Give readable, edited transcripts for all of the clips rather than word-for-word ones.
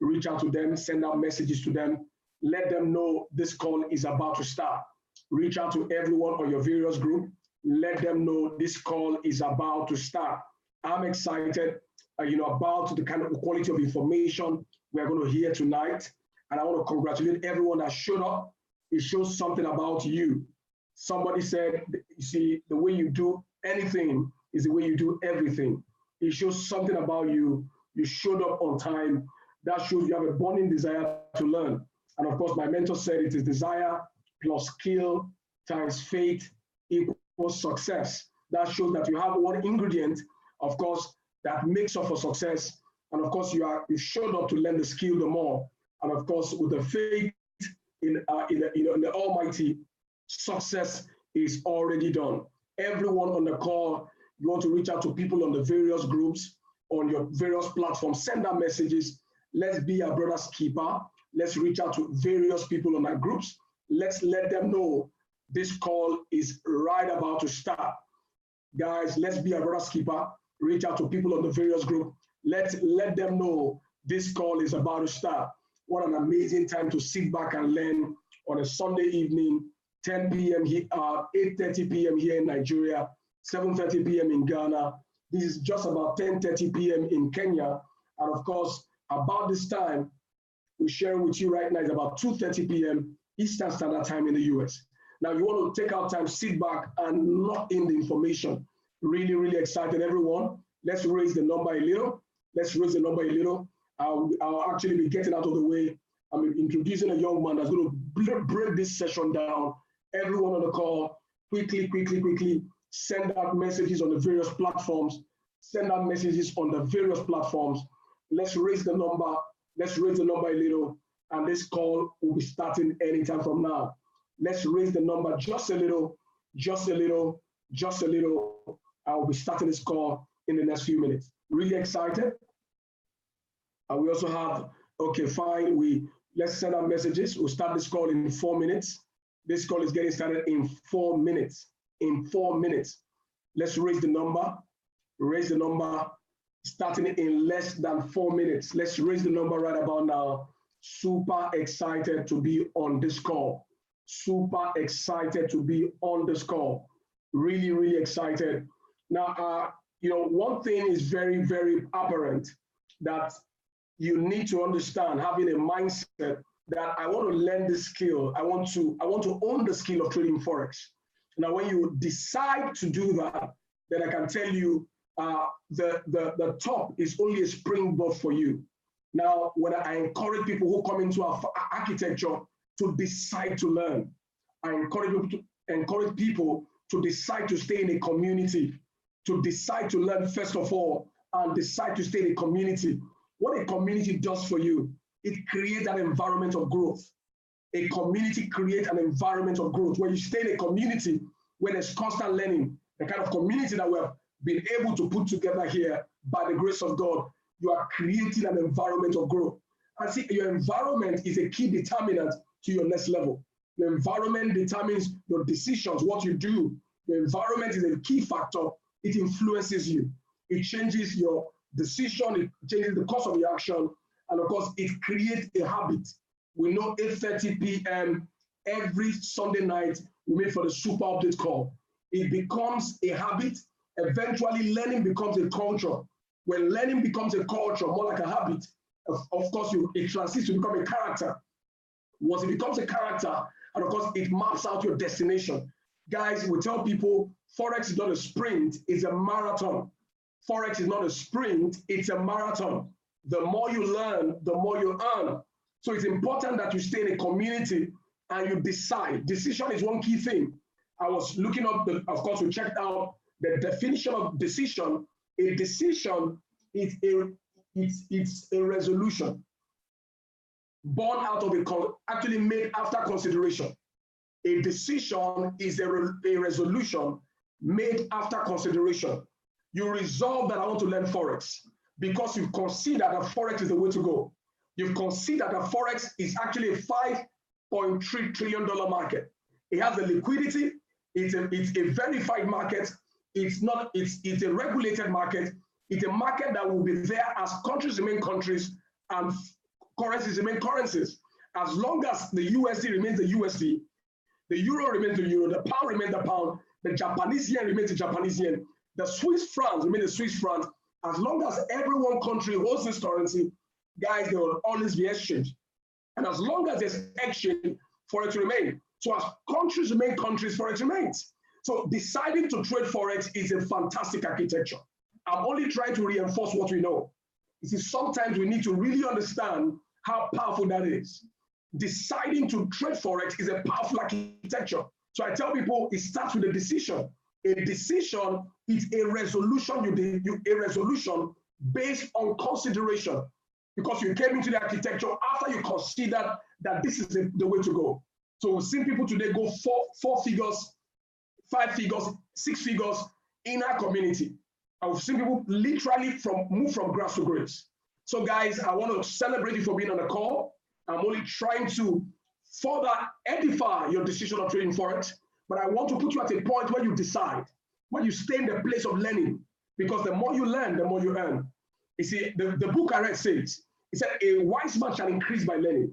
reach out to them, send out messages to them, let them know this call is about to start. Reach out to everyone on your various group, let them know this call is about to start. I'm excited, about the kind of quality of information we're going to hear tonight. And I want to congratulate everyone that showed up. It shows something about you. Somebody said, you see, the way you do anything is the way you do everything. It shows something about you. You showed up on time. That shows you have a burning desire to learn. And of course, my mentor said it is desire plus skill times faith equals success. That shows that you have one ingredient, of course, that makes up for success. And of course, you showed up to learn the skill the more. And of course, with the faith in the Almighty, success is already done. Everyone on the call, you want to reach out to people on the various groups, on your various platforms, send out messages. Let's be our brother's keeper. Let's reach out to various people on our groups. Let's let them know this call is right about to start. Guys, let's be our brother's keeper. Reach out to people on the various groups. Let's let them know this call is about to start. What an amazing time to sit back and learn on a Sunday evening, 10 p.m. here, 8:30 p.m. here in Nigeria, 7:30 p.m. in Ghana. This is just about 10:30 p.m. in Kenya. And of course, about this time, we're sharing with you right now is about 2:30 p.m. Eastern Standard Time in the US. Now, you want to take our time, sit back and lock in the information. Really, really excited, everyone. Let's raise the number a little. Let's raise the number a little. I'll actually be getting out of the way. I'm introducing a young man that's going to break this session down. Everyone on the call, quickly, send out messages on the various platforms. Send out messages on the various platforms. Let's raise the number. Let's raise the number a little. And this call will be starting anytime from now. Let's raise the number just a little. I will be starting this call in the next few minutes. Really excited. And we also have, okay, fine. Let's send out messages. We'll start this call in 4 minutes. This call is getting started in 4 minutes. In 4 minutes. Let's raise the number. Raise the number. Starting in less than 4 minutes. Let's raise the number right about now. Super excited to be on this call. Super excited to be on this call. Really, really excited. Now, one thing is very, very apparent that you need to understand, having a mindset that I want to learn this skill. I want to own the skill of trading Forex. Now, when you decide to do that, then I can tell you the top is only a springboard for you. Now, when I encourage people who come into our architecture to decide to learn, I encourage people to decide to stay in a community, to decide to learn first of all, and decide to stay in a community. What a community does for you, it creates an environment of growth. A community creates an environment of growth. When you stay in a community where there's constant learning, the kind of community that we have been able to put together here by the grace of God, you are creating an environment of growth. And see, your environment is a key determinant to your next level. Your environment determines your decisions, what you do. Your environment is a key factor. It influences you. It changes your decision. It changes the course of your action. And of course, it creates a habit. We know 8:30 p.m. every Sunday night, we meet for the super update call. It becomes a habit. Eventually, learning becomes a culture. When learning becomes a culture, more like a habit, of course, it transitions to become a character. Once it becomes a character, and of course, it maps out your destination. Guys, we tell people, Forex is not a sprint, it's a marathon. Forex is not a sprint, it's a marathon. The more you learn, the more you earn. So it's important that you stay in a community and you decide. Decision is one key thing. I was looking up, of course, we checked out the definition of decision. A decision is a resolution born out of actually made after consideration. A decision is a resolution made after consideration. You resolve that I want to learn Forex because you've considered that Forex is the way to go. You've considered that Forex is actually a $5.3 trillion market. It has the liquidity. It's a verified market. It's a regulated market. It's a market that will be there as countries remain countries and currencies remain currencies. As long as the USD remains the USD, the euro remains the euro, the pound remains the pound, the Japanese yen remains the Japanese yen, the Swiss francs remain the Swiss francs. As long as every one country holds this currency, guys, there will always be exchange. And as long as there's exchange, Forex remain. So as countries remain countries, Forex remains. So deciding to trade Forex is a fantastic architecture. I'm only trying to reinforce what we know. You see, sometimes we need to really understand how powerful that is. Deciding to trade Forex is a powerful architecture. So I tell people it starts with a decision. A decision is a resolution a resolution based on consideration, because you came into the architecture after you considered that this is the way to go. So we've seen people today go four figures, 5 figures, 6 figures in our community. And we've seen people literally move from grass to grace. So guys, I want to celebrate you for being on the call. I'm only trying to further edify your decision of trading Forex, but I want to put you at a point where you decide, where you stay in the place of learning, because the more you learn, the more you earn. You see, the book I read says, it said, a wise man shall increase by learning.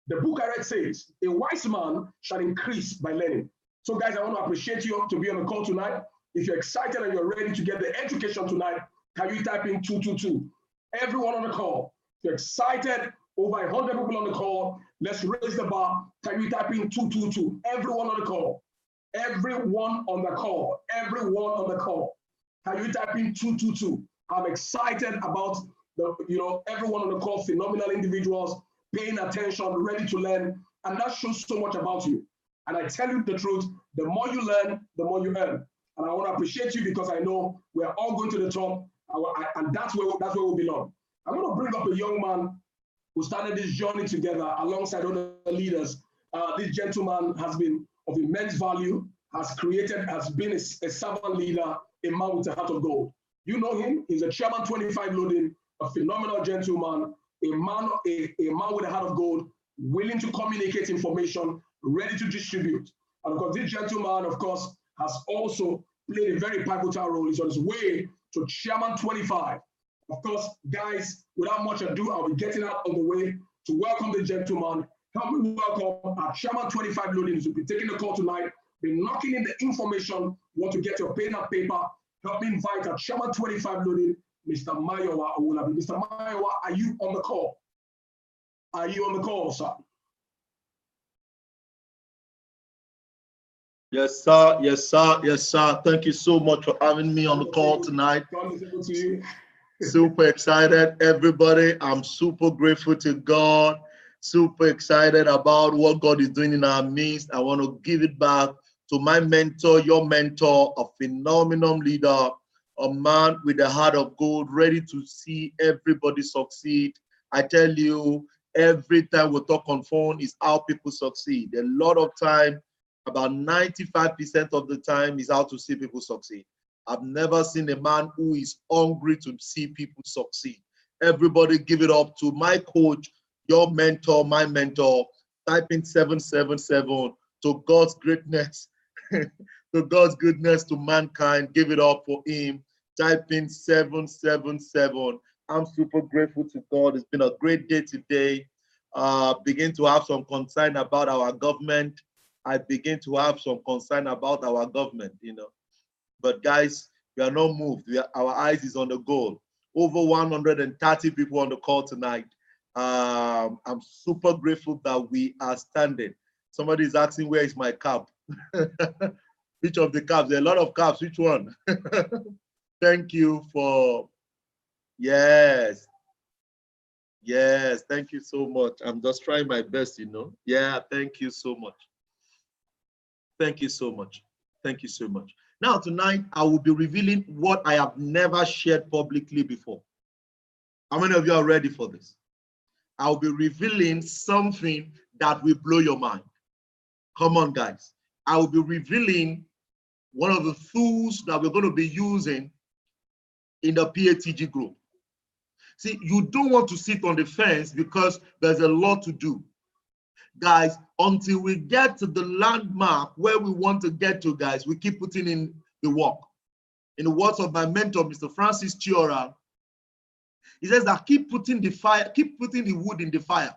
The book I read says, a wise man shall increase by learning. So guys, I want to appreciate you to be on the call tonight. If you're excited and you're ready to get the education tonight, can you type in 222? Everyone on the call, if you're excited, over 100 people on the call, let's raise the bar. Can you type in 222? Everyone on the call. Everyone on the call. Everyone on the call. Can you type in 222? I'm excited about everyone on the call, phenomenal individuals, paying attention, ready to learn. And that shows so much about you. And I tell you the truth, the more you learn, the more you earn. And I want to appreciate you because I know we're all going to the top, and that's where we belong. I'm going to bring up a young man who started this journey together alongside other leaders. This gentleman has been of immense value, has been a servant leader, a man with a heart of gold. You know him, he's a Chairman 25 loading, a phenomenal gentleman, a man with a heart of gold, willing to communicate information, ready to distribute. And of course, this gentleman, of course, has also played a very pivotal role. He's on his way to Chairman 25. Of course, guys, without much ado, I'll be getting out on the way to welcome the gentleman. Help me welcome our Chairman 25 loading. Will be taking the call tonight, be knocking in the information. Want to get your pen and paper? Help me invite our Chairman 25 loading, Mr. Mayowa Owolabi. Mr. Mayowa, are you on the call? Are you on the call, sir? Yes, sir. Yes, sir. Yes, sir. Thank you so much for having me on the call tonight. Super excited, everybody. I'm super grateful to God. Super excited about what God is doing in our midst. I want to give it back to my mentor, your mentor, a phenomenal leader, a man with a heart of gold, ready to see everybody succeed. I tell you, every time we talk on phone is how people succeed. A lot of time, about 95% of the time is how to see people succeed. I've never seen a man who is hungry to see people succeed. Everybody give it up to my coach, your mentor, my mentor. Type in 777 to God's greatness, to God's goodness to mankind. Give it up for him. Type in 777. I'm super grateful to God. It's been a great day today. Begin to have some concern about our government. I begin to have some concern about our government, But guys, we are not moved. Our eyes is on the goal. Over 130 people on the call tonight. I'm super grateful that we are standing. Somebody is asking, where is my cap? Which of the caps? There are a lot of caps. Which one? Thank you for, yes. Yes, thank you so much. I'm just trying my best, Yeah, thank you so much. Thank you so much. Thank you so much. Now, tonight, I will be revealing what I have never shared publicly before. How many of you are ready for this? I'll be revealing something that will blow your mind. Come on, guys. I will be revealing one of the tools that we're going to be using in the PATG group. See, you don't want to sit on the fence because there's a lot to do. Guys, until we get to the landmark where we want to get to, guys, we keep putting in the work. In the words of my mentor, Mr. Francis Chiora, He says that keep putting the wood in the fire.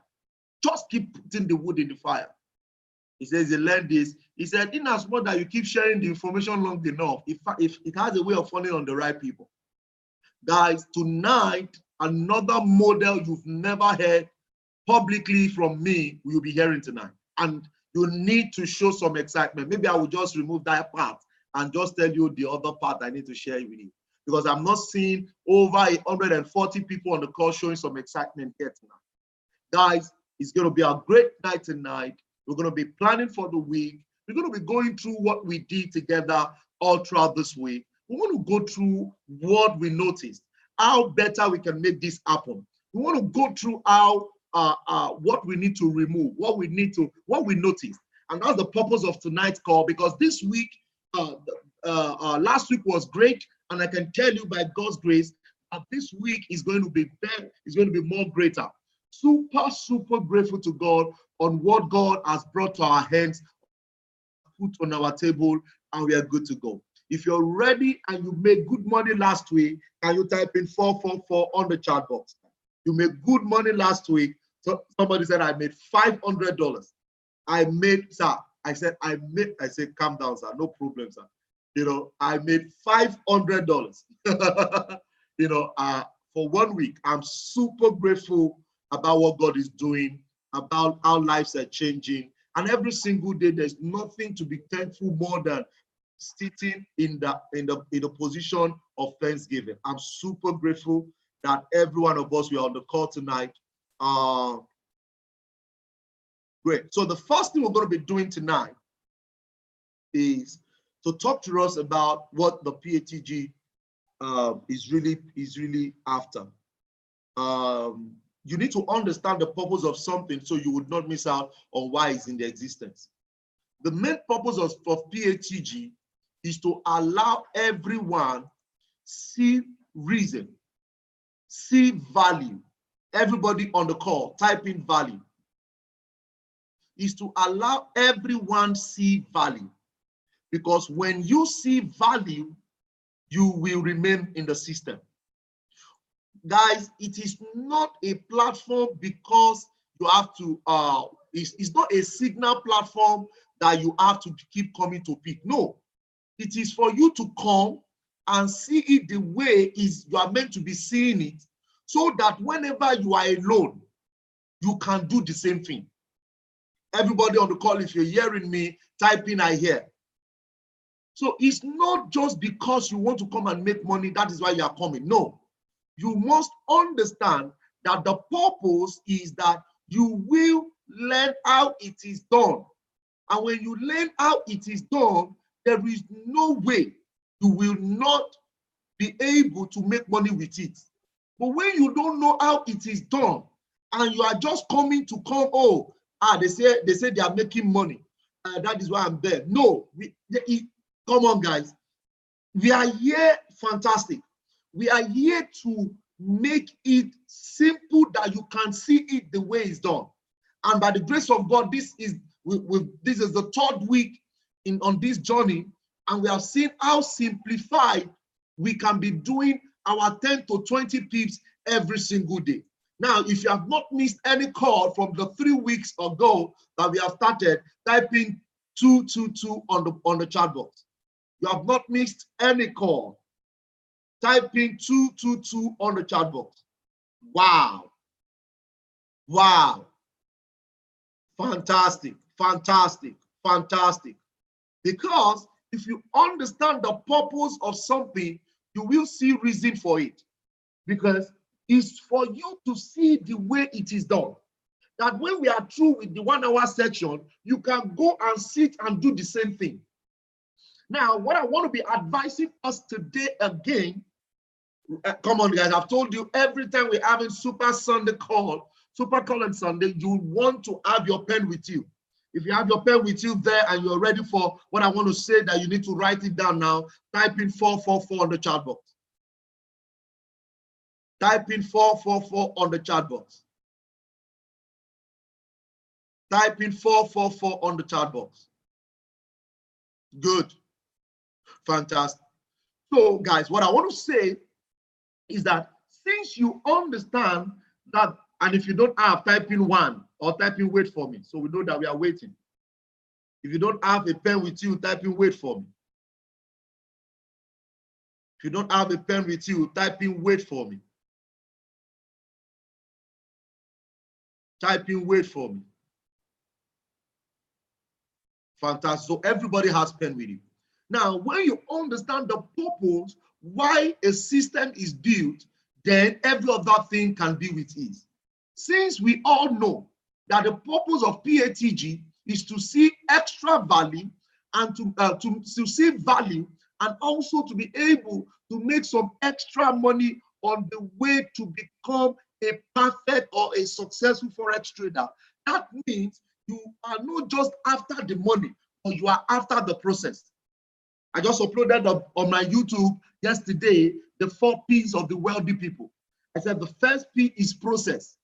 Just keep putting the wood in the fire. He says he learned this. He said, in as much that you keep sharing the information long enough, if it has a way of falling on the right people. Guys, tonight, another model you've never heard publicly from me, you'll be hearing tonight. And you need to show some excitement. Maybe I will just remove that part and just tell you the other part I need to share with you. Because I'm not seeing over 140 people on the call showing some excitement here tonight. Guys, it's going to be a great night tonight. We're going to be planning for the week. We're going to be going through what we did together all throughout this week. We want to go through what we noticed, how better we can make this happen. We want to go through how what we need to remove, what we noticed. And that's the purpose of tonight's call, because this week, last week was great, and I can tell you by God's grace that this week is going to be better, is going to be more greater. Super grateful to God on what God has brought to our hands, put on our table, and we are good to go. If you're ready and you made good money last week, can you type in 444 on the chat box? You made good money last week. So somebody said, I made $500. I made, sir, I said, calm down, sir, no problem, sir. You know, I made $500, you know, for 1 week. I'm super grateful about what God is doing, about how lives are changing. And every single day, there's nothing to be thankful more than sitting in the position of thanksgiving. I'm super grateful that every one of us, we are on the call tonight. Great. So the first thing we're going to be doing tonight is to talk to us about what the PATG is really after. You need to understand the purpose of something so you would not miss out on why it's in the existence. The main purpose of PATG is to allow everyone see reason, see value. Everybody on the call, type in value. Is to allow everyone see value. Because when you see value, you will remain in the system. Guys, it is not a platform because you have to, it's not a signal platform that you have to keep coming to pick. No, it is for you to come and see it the way you are meant to be seeing it, so that whenever you are alone, you can do the same thing. Everybody on the call, if you're hearing me, type in I hear. So it's not just because you want to come and make money, that is why you are coming. No, you must understand that the purpose is that you will learn how it is done. And when you learn how it is done, there is no way you will not be able to make money with it. But when you don't know how it is done, and you are just coming to come, they say they are making money. That is why I'm there. No, come on, guys. We are here, fantastic. We are here to make it simple that you can see it the way it's done. And by the grace of God, this is the third week on this journey, and we have seen how simplified we can be doing our 10 to 20 pips every single day. Now, if you have not missed any call from the 3 weeks ago that we have started, type in 222 on the chat box. You have not missed any call. Type in 222 on the chat box. Wow. Wow. Fantastic, fantastic, fantastic. Because if you understand the purpose of something, you will see reason for it. Because it's for you to see the way it is done. That when we are through with the 1 hour section, you can go and sit and do the same thing. Now, what I want to be advising us today again, come on, guys, I've told you every time we're having Super Call on Sunday, you want to have your pen with you. If you have your pen with you there and you're ready for what I want to say, that you need to write it down now, type in 444 on the chat box. Type in 444 on the chat box. Type in 444 on the chat box. Good. Fantastic. So, guys, what I want to say is that since you understand that, and if you don't have, type in 1 or type in wait for me. So we know that we are waiting. If you don't have a pen with you, type in wait for me. If you don't have a pen with you, type in wait for me. Type in wait for me. Fantastic. So everybody has pen with you. Now, when you understand the purpose why a system is built, then every other thing can be with ease. Since we all know that the purpose of PATG is to see extra value and to see value, and also to be able to make some extra money on the way to become a perfect or a successful Forex trader. That means you are not just after the money, but you are after the process. I just uploaded on my YouTube yesterday the 4 P's of the wealthy people. I said the first P is process.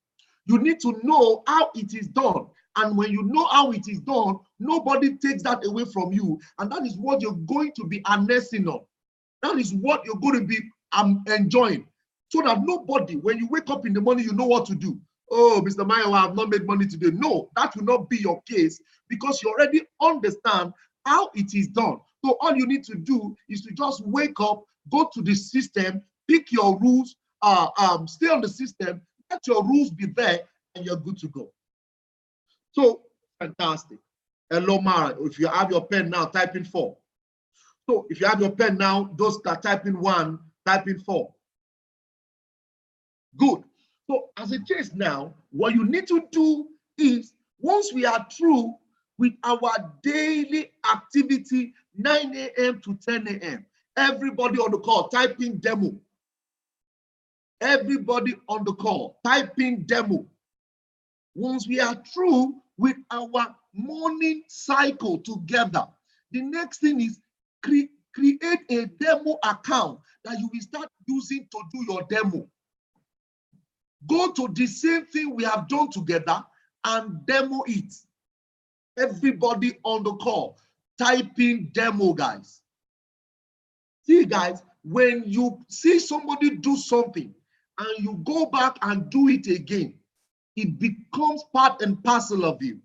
You need to know how it is done. And when you know how it is done, nobody takes that away from you. And that is what you're going to be harnessing on. That is what you're going to be enjoying. So that nobody, when you wake up in the morning, you know what to do. Oh, Mr. Mayo, I have not made money today. No, that will not be your case because you already understand how it is done. So all you need to do is to just wake up, go to the system, pick your rules, stay on the system, let your rules be there, and you're good to go. So, fantastic. Hello, Mara. If you have your pen now, type in 4. So, if you have your pen now, those that type in 1, type in 4. Good. So, as it is now, what you need to do is, once we are through with our daily activity, 9 a.m. to 10 a.m., everybody on the call, type in demo. Everybody on the call, type in demo. Once we are through with our morning cycle together, the next thing is create a demo account that you will start using to do your demo. Go to the same thing we have done together and demo it. Everybody on the call, type in demo, guys. See, guys, when you see somebody do something and you go back and do it again, it becomes part and parcel of you.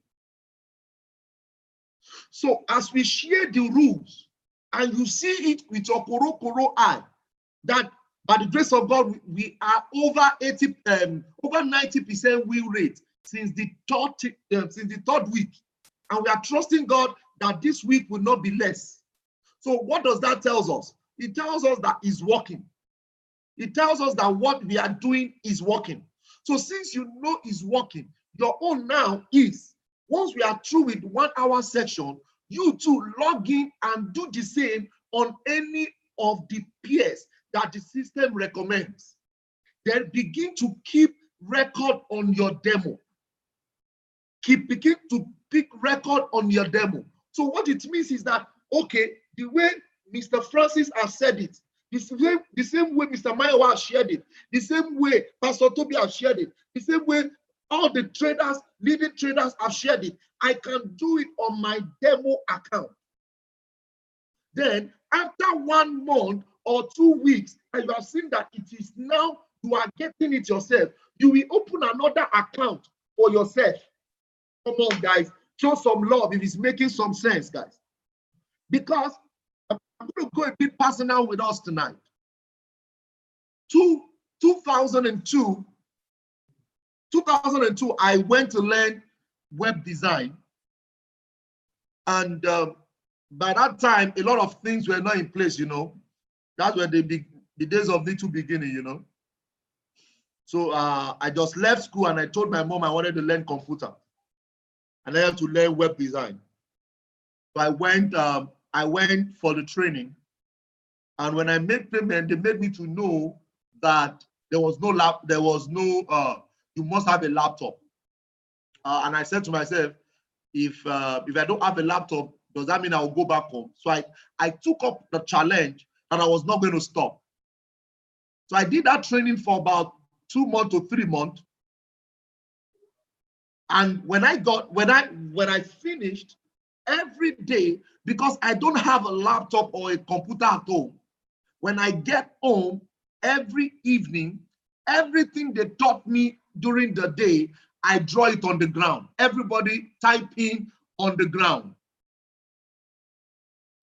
So as we share the rules and you see it with your koro eye, that by the grace of God, we are over 90% win rate since the third week. And we are trusting God that this week will not be less. So what does that tell us? It tells us that it's working. It tells us that what we are doing is working. So since you know it's working, your own now is, once we are through with 1 hour section, you too log in and do the same on any of the peers that the system recommends. Then begin to keep record on your demo. Begin to pick record on your demo. So what it means is that, okay, the way Mr. Francis has said it, the same way Mr. Mayowa has shared it, the same way Pastor Toby has shared it, the same way all the traders, leading traders have shared it, I can do it on my demo account. Then after 1 month or 2 weeks, and you have seen that it is now, you are getting it yourself, you will open another account for yourself. Come on, guys, show some love if it's making some sense, guys. Because I'm going to go a bit personal with us tonight. 2002, I went to learn web design. And by that time, a lot of things were not in place, you know. That's where the days of little beginning, you know. So I just left school and I told my mom I wanted to learn computer. And I had to learn web design. So I went for the training. And when I made payment, they made me to know that there was no you must have a laptop. And I said to myself, if I don't have a laptop, does that mean I will go back home? So I took up the challenge and I was not going to stop. So I did that training for about 2 months to 3 months. And when I finished, every day, because I don't have a laptop or a computer at home, when I get home every evening, everything they taught me during the day, I draw it on the ground. Everybody type in on the ground.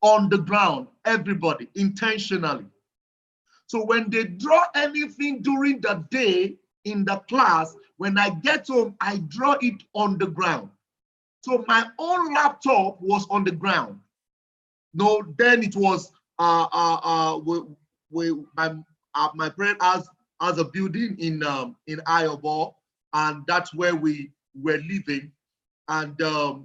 On the ground, everybody, intentionally. So when they draw anything during the day in the class, when I get home, I draw it on the ground. So my own laptop was on the ground. No, then it was my parent has a building in Iowa, and that's where we were living. And the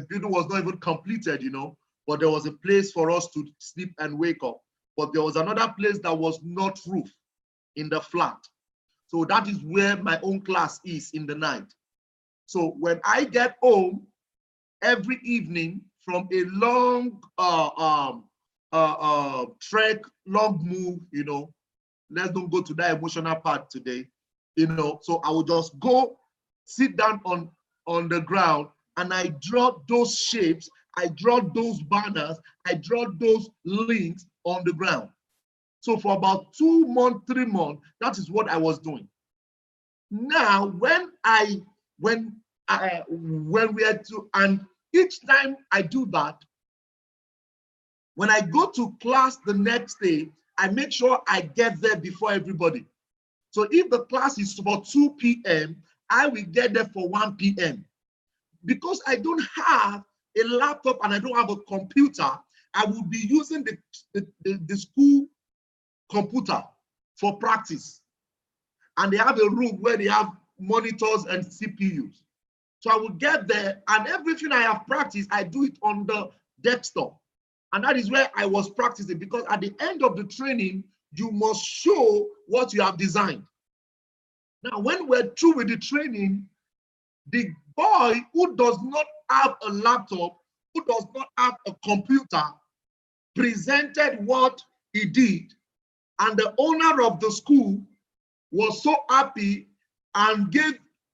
building was not even completed, you know, but there was a place for us to sleep and wake up. But there was another place that was not roof in the flat. So that is where my own class is in the night. So when I get home every evening from a long trek, long move, you know, let's don't go to that emotional part today, you know, so I will just go sit down on the ground and I draw those shapes, I draw those banners, I draw those links on the ground. So for about 2 months, 3 months, that is what I was doing. Now, when we had to, and each time I do that, when I go to class the next day, I make sure I get there before everybody. So if the class is for 2 p.m., I will get there for 1 p.m. Because I don't have a laptop and I don't have a computer, I will be using the school computer for practice. And they have a room where they have monitors and CPUs. So I will get there and everything I have practiced, I do it on the desktop. And that is where I was practicing, because at the end of the training, you must show what you have designed. Now, when we're through with the training, the boy who does not have a laptop, who does not have a computer, presented what he did. And the owner of the school was so happy and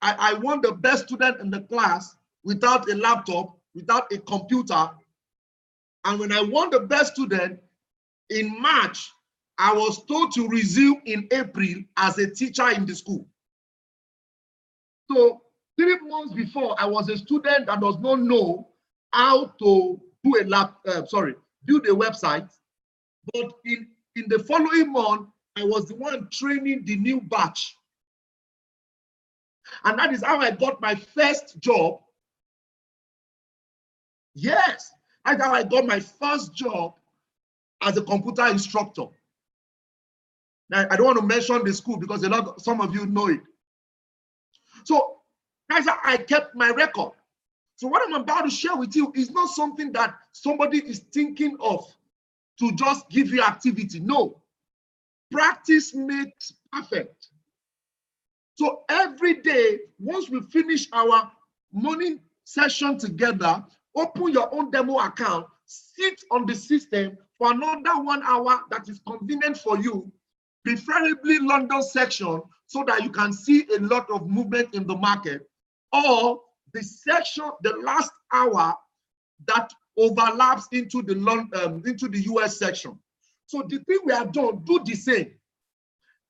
I won the best student in the class without a laptop, without a computer. And when I won the best student in March, I was told to resume in April as a teacher in the school. So 3 months before, I was a student that does not know how to do build a website. But in the following month, I was the one training the new batch. And that is how I got my first job. Yes, that's how I got my first job as a computer instructor. Now, I don't want to mention the school because some of you know it. So that's how I kept my record. So what I'm about to share with you is not something that somebody is thinking of to just give you activity. No. Practice makes perfect. So every day, once we finish our morning session together, open your own demo account, sit on the system for another 1 hour that is convenient for you, preferably London section, so that you can see a lot of movement in the market, or the section, the last hour that overlaps into the US section. So the thing we have done, do the same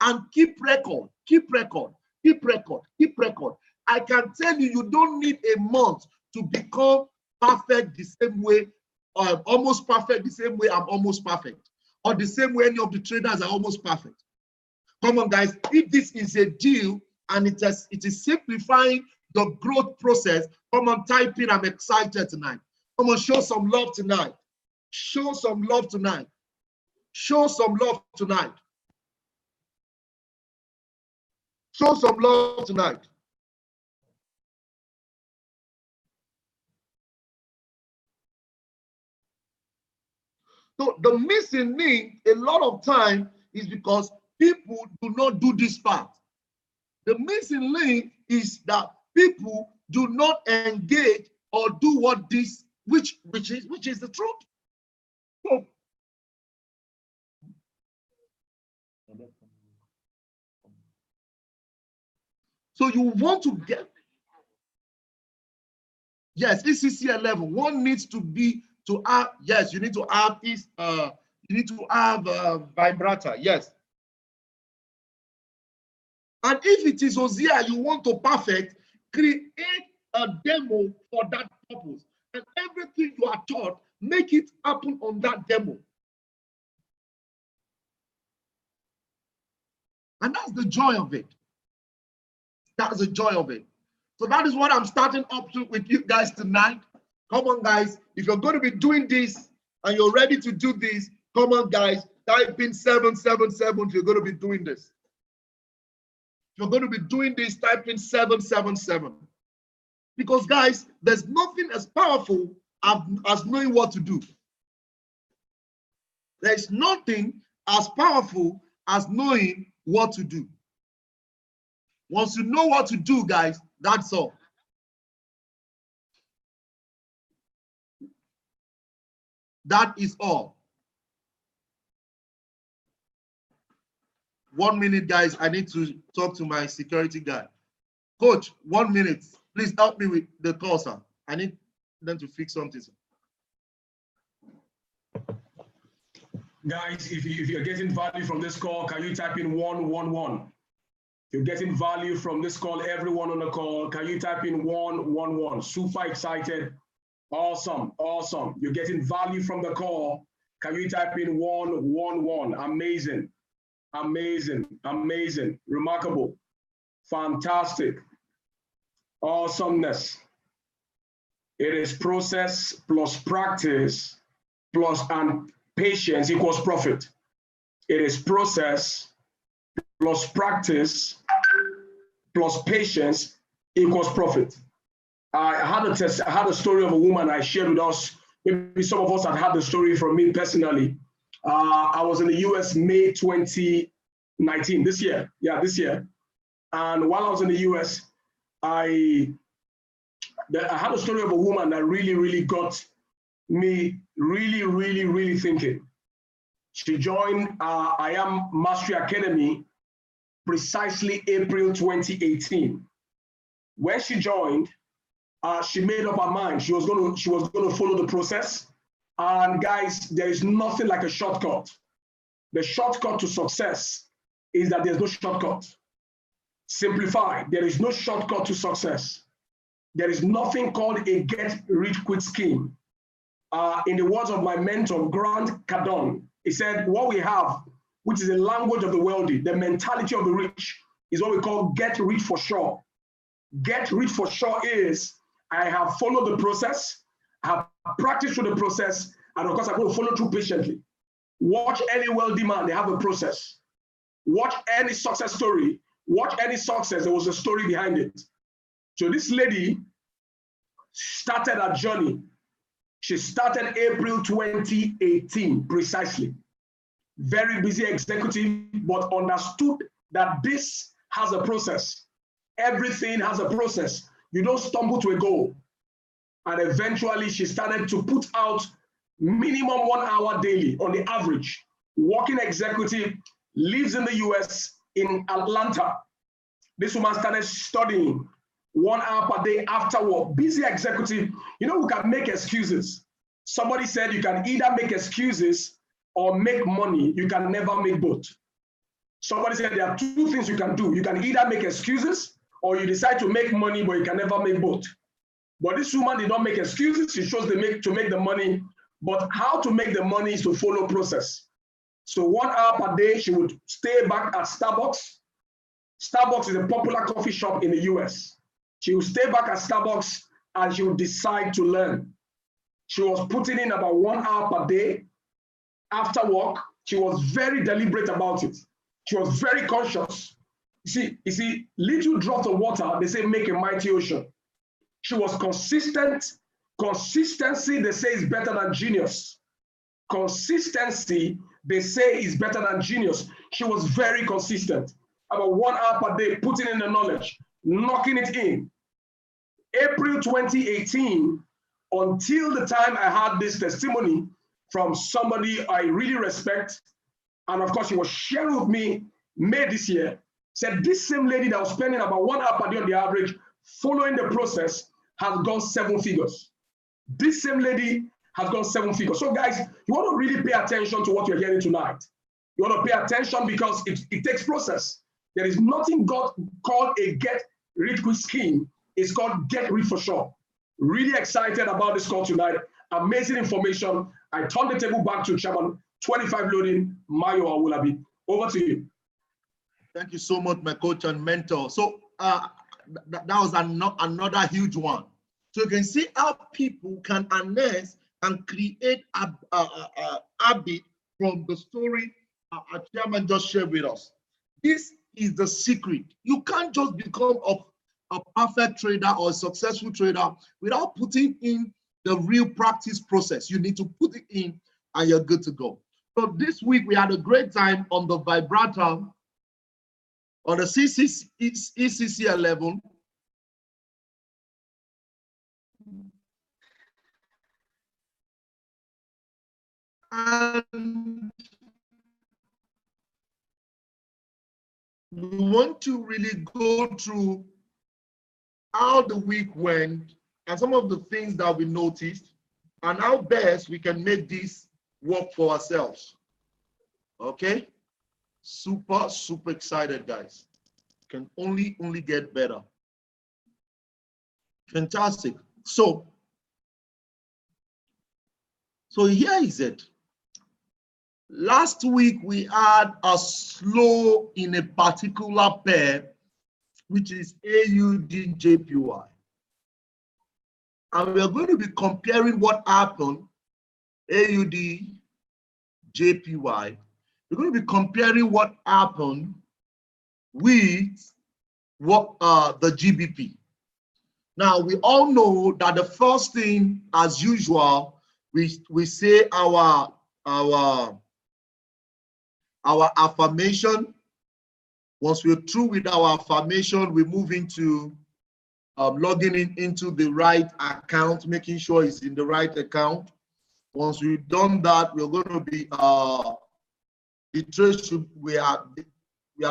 and keep record, keep record, keep record, keep record. I can tell you, you don't need a month to become perfect the same way, almost perfect the same way I'm almost perfect, or the same way any of the traders are almost perfect. Come on, guys, if this is a deal and it is simplifying the growth process, come on, type in, I'm excited tonight. Come on, show some love tonight. Show some love tonight. Show some love tonight. Show some love tonight. So the missing link a lot of time is because people do not do this part. The missing link is that people do not engage or do what this, which is the truth. So you want to get, yes, ECC 11. One needs to be to have, yes, you need to have this, you need to have vibrator, yes. And if it is Hosea you want to perfect, create a demo for that purpose. And everything you are taught, make it happen on that demo. And that's the joy of it. That's the joy of it. So that is what I'm starting up to with you guys tonight. Come on, guys. If you're going to be doing this and you're ready to do this, come on, guys. Type in 777 if you're going to be doing this. If you're going to be doing this, type in 777. Because, guys, there's nothing as powerful as knowing what to do. There's nothing as powerful as knowing what to do. Once you know what to do, guys, that's all. That is all. 1 minute, guys. I need to talk to my security guy. Coach, 1 minute. Please help me with the call, sir. I need them to fix something, sir. Guys, if you're getting value from this call, can you type in 111? If you're getting value from this call, everyone on the call, can you type in 111? Super excited. Awesome, awesome. You're getting value from the call. Can you type in 111? Amazing, amazing, amazing, remarkable, fantastic, awesomeness. It is process plus practice plus and patience equals profit. It is process plus practice plus patience equals profit. I had a story of a woman I shared with us. Maybe some of us had the story from me personally. I was in the US May 2019, this year. Yeah, this year. And while I was in the US, I had a story of a woman that really got me really thinking. She joined I Am Mastery Academy precisely April 2018. When she joined, she made up her mind. She was going to follow the process. And guys, there is nothing like a shortcut. The shortcut to success is that there's no shortcut. Simplify. There is no shortcut to success. There is nothing called a get-rich-quick scheme. In the words of my mentor, Grant Cardone, he said, what we have, which is the language of the wealthy, the mentality of the rich, is what we call get rich for sure. Get rich for sure is, I have followed the process, I have practiced through the process, and of course I'm going to follow through patiently. Watch any wealthy man, they have a process. Watch any success story, watch any success, there was a story behind it. So this lady started her journey. She started April 2018, precisely. Very busy executive, but understood that this has a process. Everything has a process. You don't stumble to a goal. And eventually she started to put out minimum 1 hour daily on the average. Working executive, lives in the US, in Atlanta. This woman started studying 1 hour per day after work. Busy executive, you know, we can make excuses. Somebody said you can either make excuses or make money. You can never make both. Somebody said there are two things you can do. You can either make excuses or you decide to make money, but you can never make both. But this woman did not make excuses. She chose to make the money. But how to make the money is to follow process. So 1 hour per day, she would stay back at Starbucks. Starbucks is a popular coffee shop in the US. She would stay back at Starbucks and she would decide to learn. She was putting in about 1 hour per day. After work, she was very deliberate about it. She was very conscious. You see, little drops of water, they say, make a mighty ocean. She was consistent. Consistency, they say, is better than genius. Consistency, they say, is better than genius. She was very consistent. About 1 hour per day, putting in the knowledge, knocking it in. April 2018, until the time I had this testimony from somebody I really respect, and of course, she was sharing with me May this year, said this same lady that was spending about 1 hour per day on the average, following the process, has gone 7 figures. This same lady has gone 7 figures. So guys, you want to really pay attention to what you're hearing tonight. You want to pay attention because it takes process. There is nothing God called a get rich quick scheme. It's called get rich for sure. Really excited about this call tonight. Amazing information. I turn the table back to Chairman 25 loading, Mayo Awulabi. Over to you. Thank you so much, my coach and mentor. So that was another huge one. So you can see how people can harness and create a habit from the story our chairman just shared with us. This is the secret. You can't just become a perfect trader or a successful trader without putting in the real practice process. You need to put it in and you're good to go. So this week we had a great time on the vibrator, on the ECC level. And we want to really go through how the week went and some of the things that we noticed and how best we can make this work for ourselves. Okay? Super, super excited, guys. Can only get better. Fantastic. So here is it. Last week, we had a slow in a particular pair, which is AUD-JPY. And we are going to be comparing what happened, AUD-JPY. We're going to be comparing what happened with what the GBP. Now, we all know that the first thing, as usual, we say our affirmation. Once we're through with our affirmation, we move into logging into the right account, making sure it's in the right account. Once we've done that, we're going to be the trade we are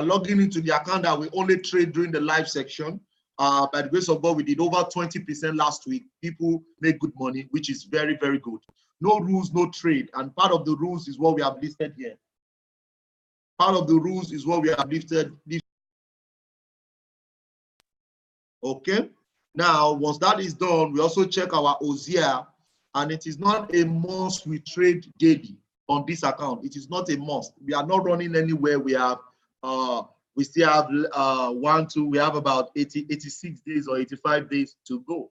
logging into the account that we only trade during the live section. By the grace of God, we did over 20% last week. People make good money, which is very, very good. No rules, no trade. And part of the rules is what we have listed here. Part of the rules is what we have listed. Okay. Now, once that is done, we also check our OZR, and it is not a must we trade daily on this account. It is not a must. We are not running anywhere. We have we still have we have about 86 days or 85 days to go.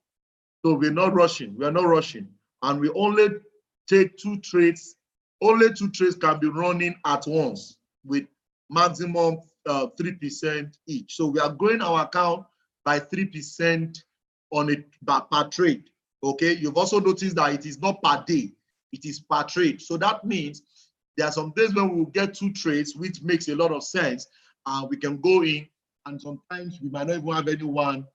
So we're not rushing. We are not rushing. And we only take 2 trades. Only 2 trades can be running at once with maximum 3% each. So we are growing our account by 3% on it per trade. Okay. You've also noticed that it is not per day. It is per trade. So that means there are some days when we will get 2 trades, which makes a lot of sense. We can go in, and sometimes we might not even have anyone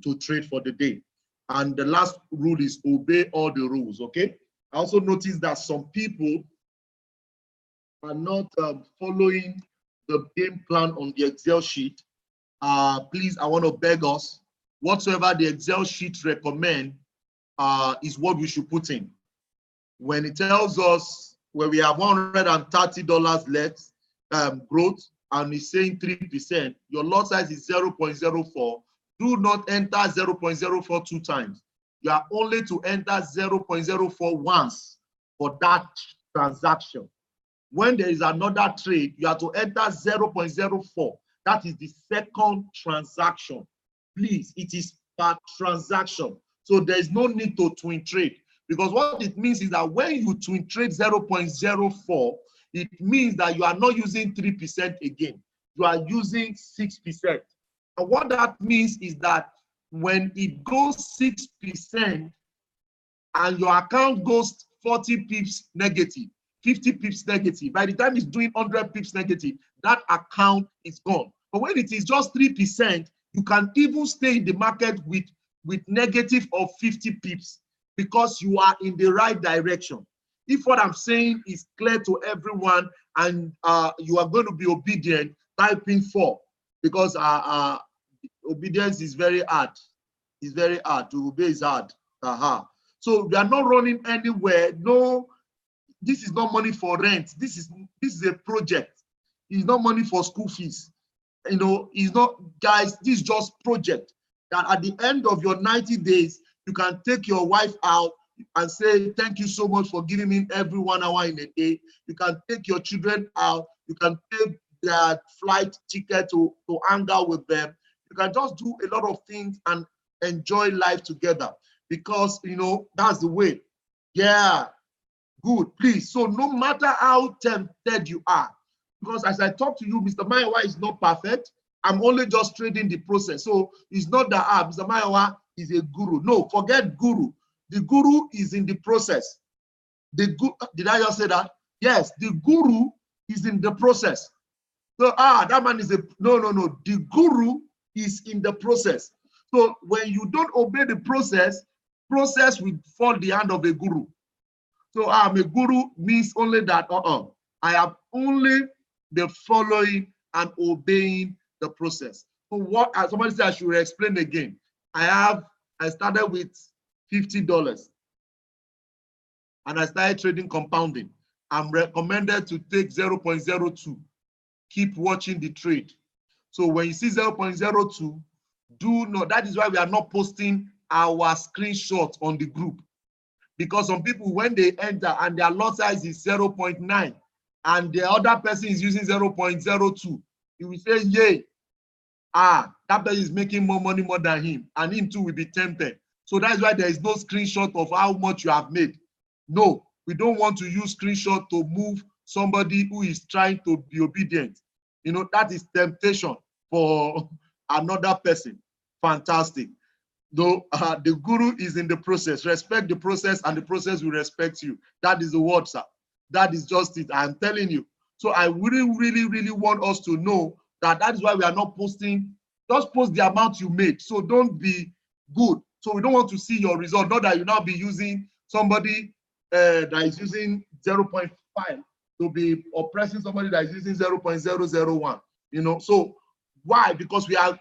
to trade for the day. And the last rule is obey all the rules. Okay. I also noticed that some people are not following the game plan on the Excel sheet. Please, I want to beg us, whatsoever the Excel sheet recommend is what we should put in. When it tells us where we have $130 left growth, and it's saying 3%, your lot size is 0.04. Do not enter 0.04 2 times. You are only to enter 0.04 once for that transaction. When there is another trade, you have to enter 0.04. That is the second transaction. Please, it is per transaction. So there is no need to twin trade, because what it means is that when you twin trade 0.04, it means that you are not using 3% again. You are using 6%. And what that means is that when it goes 6% and your account goes 40 pips negative, 50 pips negative, by the time it's doing 100 pips negative, that account is gone. But when it is just 3%, you can even stay in the market with negative of 50 pips because you are in the right direction. If what I'm saying is clear to everyone and you are going to be obedient, type in 4, because obedience is very hard. It's very hard. To obey is hard. So we are not running anywhere. No, this is not money for rent. This is a project. It's not money for school fees. It's not, guys, this is just project that at the end of your 90 days, you can take your wife out and say, thank you so much for giving me every 1 hour in a day. You can take your children out. You can take their flight ticket to hang out with them. You can just do a lot of things and enjoy life together, because, that's the way. Yeah, good, please. So no matter how tempted you are, because as I talk to you, Mr. Mayowa is not perfect. I'm only just trading the process. So it's not that Mr. Mayowa is a guru. No, forget guru. The guru is in the process. Did I just say that? Yes, the guru is in the process. So that man is no. The guru is in the process. So when you don't obey the process will fall the hand of a guru. So I'm a guru means only that I am only the following and obeying the process. So what, as somebody said, I should explain again. I started with $50 and I started trading compounding. I'm recommended to take 0.02. Keep watching the trade. So when you see 0.02, do not, that is why we are not posting our screenshot on the group. Because some people, when they enter and their lot size is 0.9 and the other person is using 0.02, you will say, yay, that person is making more money more than him, and him too will be tempted. So that's why there is no screenshot of how much you have made. No, we don't want to use screenshot to move somebody who is trying to be obedient. That is temptation for another person. Fantastic. Though the guru is in the process. Respect the process and the process will respect you. That is the word, sir. That is just it. I'm telling you. So I really want us to know that is why we are not posting. Just post the amount you made. So don't be good. So we don't want to see your result. Not that you now be using somebody that is using 0.5 to be oppressing somebody that is using 0.001. So why? Because we are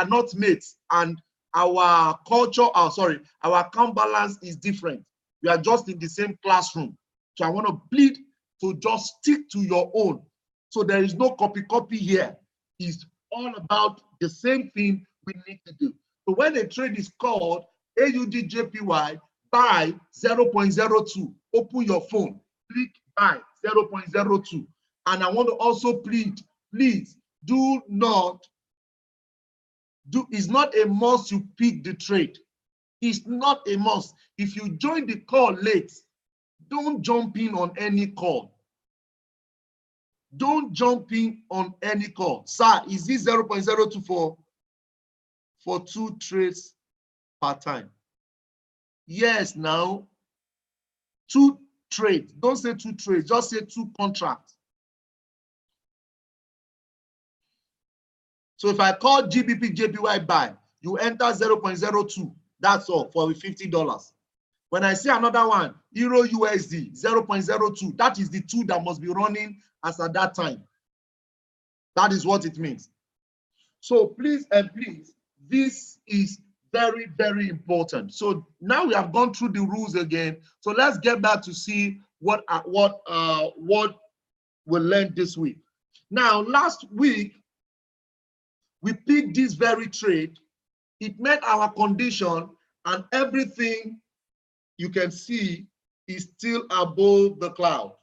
not mates, and our culture, our account balance is different. We are just in the same classroom. So I want to plead to just stick to your own. So there is no copy here. It's all about the same thing we need to do. So when a trade is called AUDJPY, buy 0.02, open your phone, click buy 0.02. And I want to also plead, please do not it's not a must you pick the trade. It's not a must. If you join the call late, don't jump in on any call. Don't jump in on any call. Sir, is this 0.02 for 2 trades per time? Yes, now 2 trades. Don't say 2 trades, just say 2 contracts. So if I call GBP JPY buy, you enter 0.02. That's all for $50. When I see another one, Euro USD 0.02, that is the 2 that must be running as at that time. That is what it means. So please, this is very important. So now we have gone through the rules again. So let's get back to see what we learned this week. Now, last week, we picked this very trade. It met our condition, and everything you can see is still above the cloud.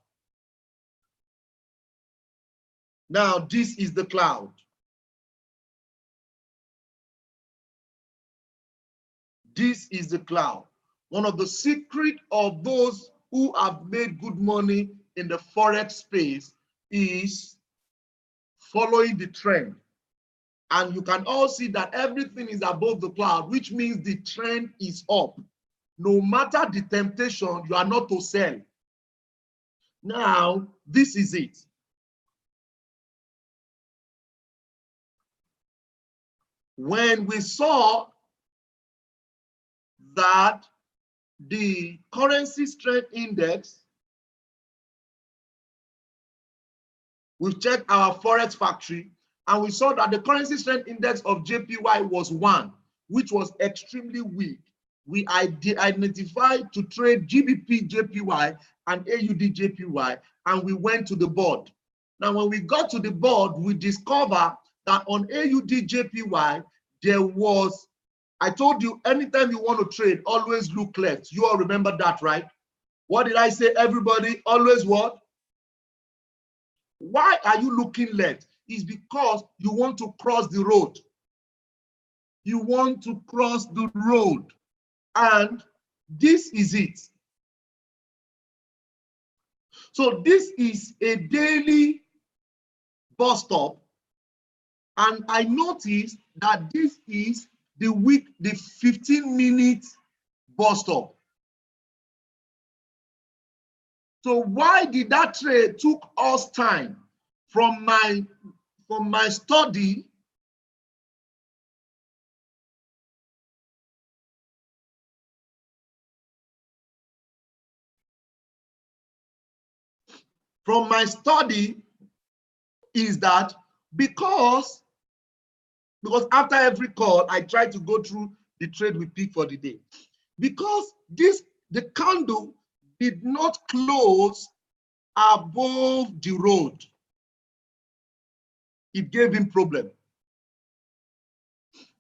Now, this is the cloud. This is the cloud. One of the secrets of those who have made good money in the Forex space is following the trend. And you can all see that everything is above the cloud, which means the trend is up. No matter the temptation, you are not to sell. Now, this is it. When we saw that the currency strength index, we've checked our Forex factory, and we saw that the currency strength index of JPY was 1, which was extremely weak. We identified to trade GBP JPY and AUD JPY, and we went to the board. Now, when we got to the board, we discovered that on AUDJPY, there was, I told you, anytime you want to trade, always look left. You all remember that, right? What did I say, everybody? Always what? Why are you looking left? It's because you want to cross the road. You want to cross the road. And this is it. So this is a daily bus stop. And I noticed that this is the 15-minute bus stop. So why did that trade took us time from my study is that because after every call, I try to go through the trade we pick for the day. Because the candle did not close above the road, it gave him problem.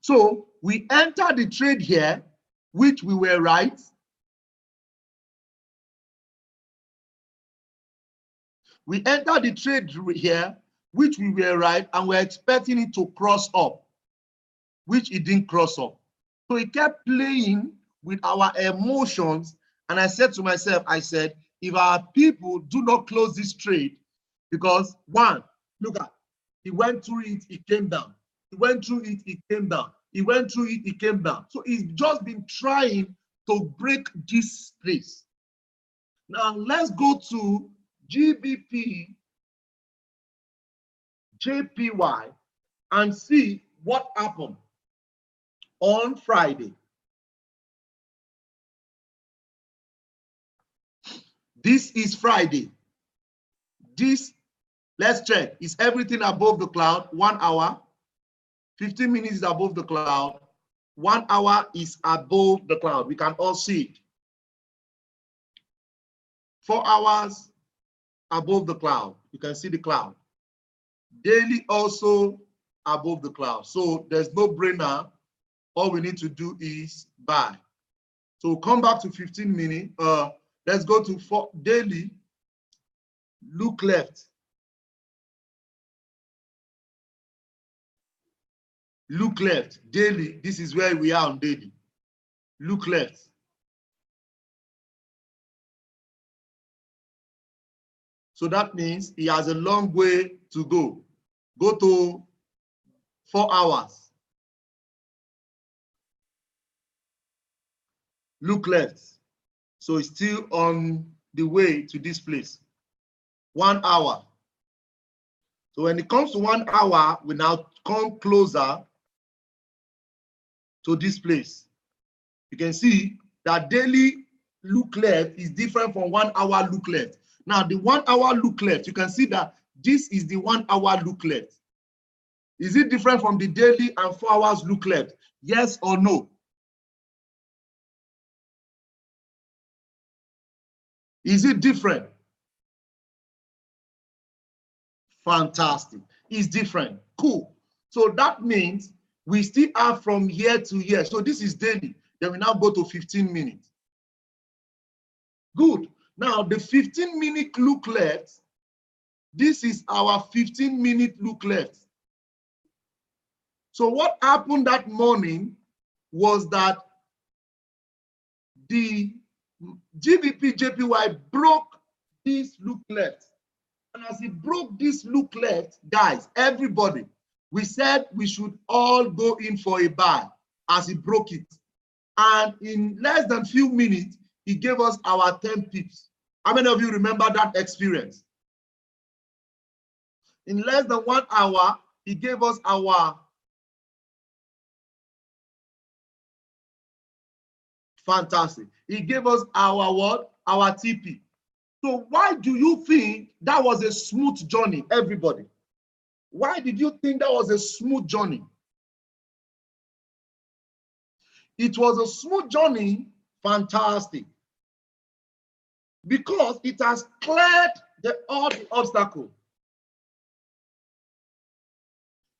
So we entered the trade here, which we were right. We entered the trade here, which we were right, and we're expecting it to cross up, which it didn't cross up. So he kept playing with our emotions. And I said to myself, I said, if our people do not close this trade, because one, look at, he went through it, it came down. He went through it, it came down. He went through it, it came down. So he's just been trying to break this place. Now let's go to GBP JPY and see what happened on Friday. This is Friday. This, let's check. Is everything above the cloud? 1 hour. 15 minutes is above the cloud. 1 hour is above the cloud. We can all see it. 4 hours above the cloud. You can see the cloud. Daily also above the cloud. So there's no brainer. All we need to do is buy. So come back to 15 minutes. Let's go to daily. Look left. Look left. Daily. This is where we are on daily. Look left. So that means he has a long way to go. Go to 4 hours. Look left. So it's still on the way to this place. 1 hour. So when it comes to 1 hour, we now come closer to this place. You can see that daily look left is different from 1 hour look left. Now the 1 hour look left, you can see that this is the 1 hour look left. Is it different from the daily and 4 hours look left? Yes or no? Is it different? Fantastic. It's different. Cool. So that means we still have from here to here. So this is daily. Then we now go to 15 minutes. Good. Now the 15-minute look left, this is our 15-minute look left. So what happened that morning was that the GBP JPY broke this look left. And as it broke this look left, guys, everybody, we said we should all go in for a buy as it broke it. And in less than few minutes, he gave us our 10 pips. How many of you remember that experience? In less than 1 hour, he gave us our fantastic. He gave us our what? Our TP. So why do you think that was a smooth journey, everybody? Why did you think that was a smooth journey? It was a smooth journey, fantastic, because it has cleared all the obstacles.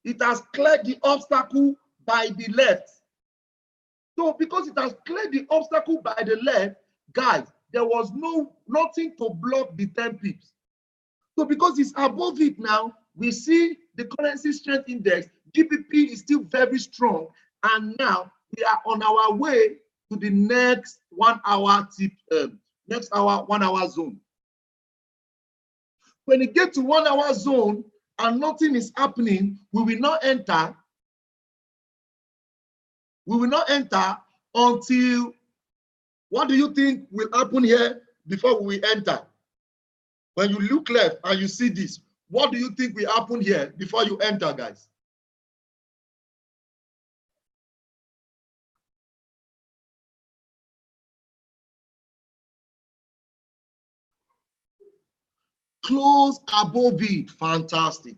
It has cleared the obstacle by the left. So because it has cleared the obstacle by the left, guys, there was nothing to block the 10 pips. So because it's above it now, we see the currency strength index, GBP is still very strong. And now we are on our way to the next 1 hour tip, next hour, 1 hour zone. When you get to 1 hour zone and nothing is happening, we will not enter. We will not enter until, what do you think will happen here before we enter? When you look left and you see this, what do you think will happen here before you enter, guys? Close above it. Fantastic.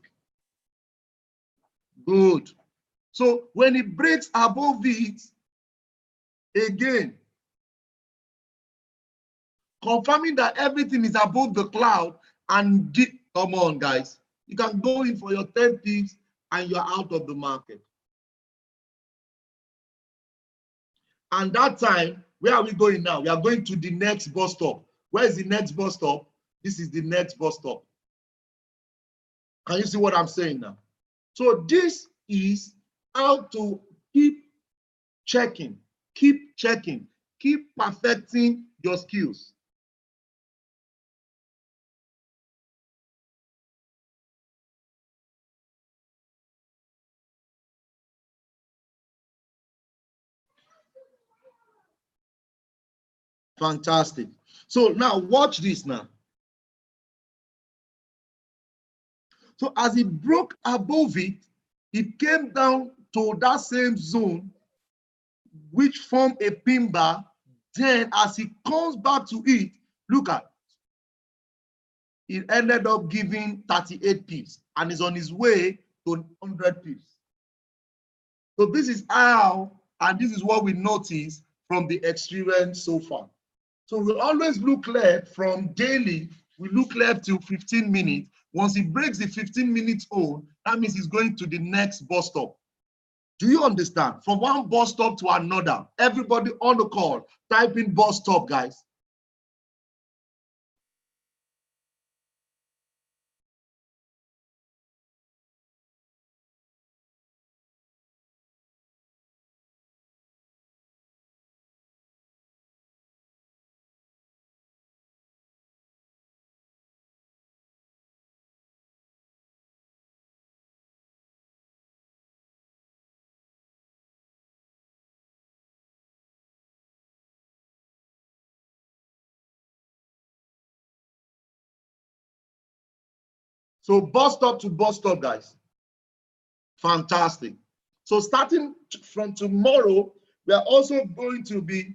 Good. So when it breaks above it, again, confirming that everything is above the cloud, and come on, guys. You can go in for your 10 pips and you're out of the market. And that time, where are we going now? We are going to the next bus stop. Where is the next bus stop? This is the next bus stop. Can you see what I'm saying now? So this is how to keep checking, keep perfecting your skills. Fantastic. So now watch this now. So as it broke above it, it came down to that same zone, which formed a pin bar. Then as it comes back to it, look at, it ended up giving 38 pips and is on its way to 100 pips. So this is how, and this is what we notice from the experience so far. So we always look left from daily, we look left till 15 minutes. Once it breaks the 15-minute hold, that means it's going to the next bus stop. Do you understand? From one bus stop to another, everybody on the call, type in bus stop, guys. So bus stop to bus stop, guys. Fantastic. So starting from tomorrow, we are also going to be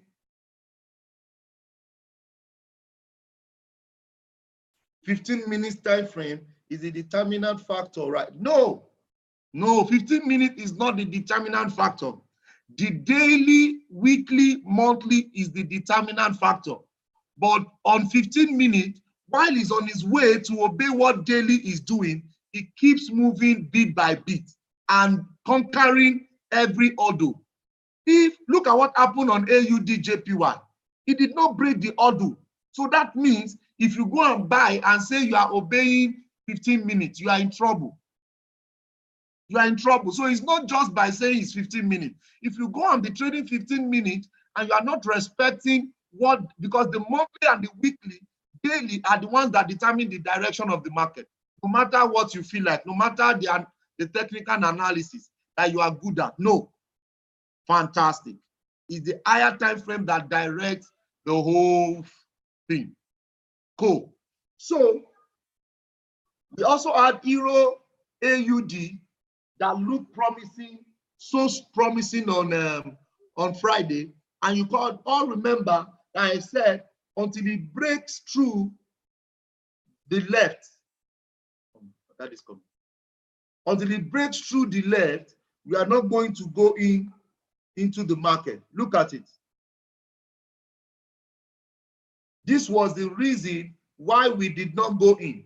15 minutes time frame is the determinant factor, right? No, 15 minutes is not the determinant factor. The daily, weekly, monthly is the determinant factor. But on 15 minutes, while he's on his way to obey what daily is doing, he keeps moving bit by bit and conquering every order. Look at what happened on AUDJPY. He did not break the order. So that means if you go and buy and say you are obeying 15 minutes, you are in trouble. You are in trouble. So it's not just by saying it's 15 minutes. If you go and be trading 15 minutes and you are not respecting because the monthly and the weekly, daily are the ones that determine the direction of the market. No matter what you feel like, no matter the technical analysis that you are good at. No. Fantastic. It's the higher time frame that directs the whole thing. Cool. So we also had Euro AUD that looked promising, so promising on Friday. And you can all remember that I said until it breaks through the left, that is coming. Until it breaks through the left, we are not going to go into the market. Look at it. This was the reason why we did not go in.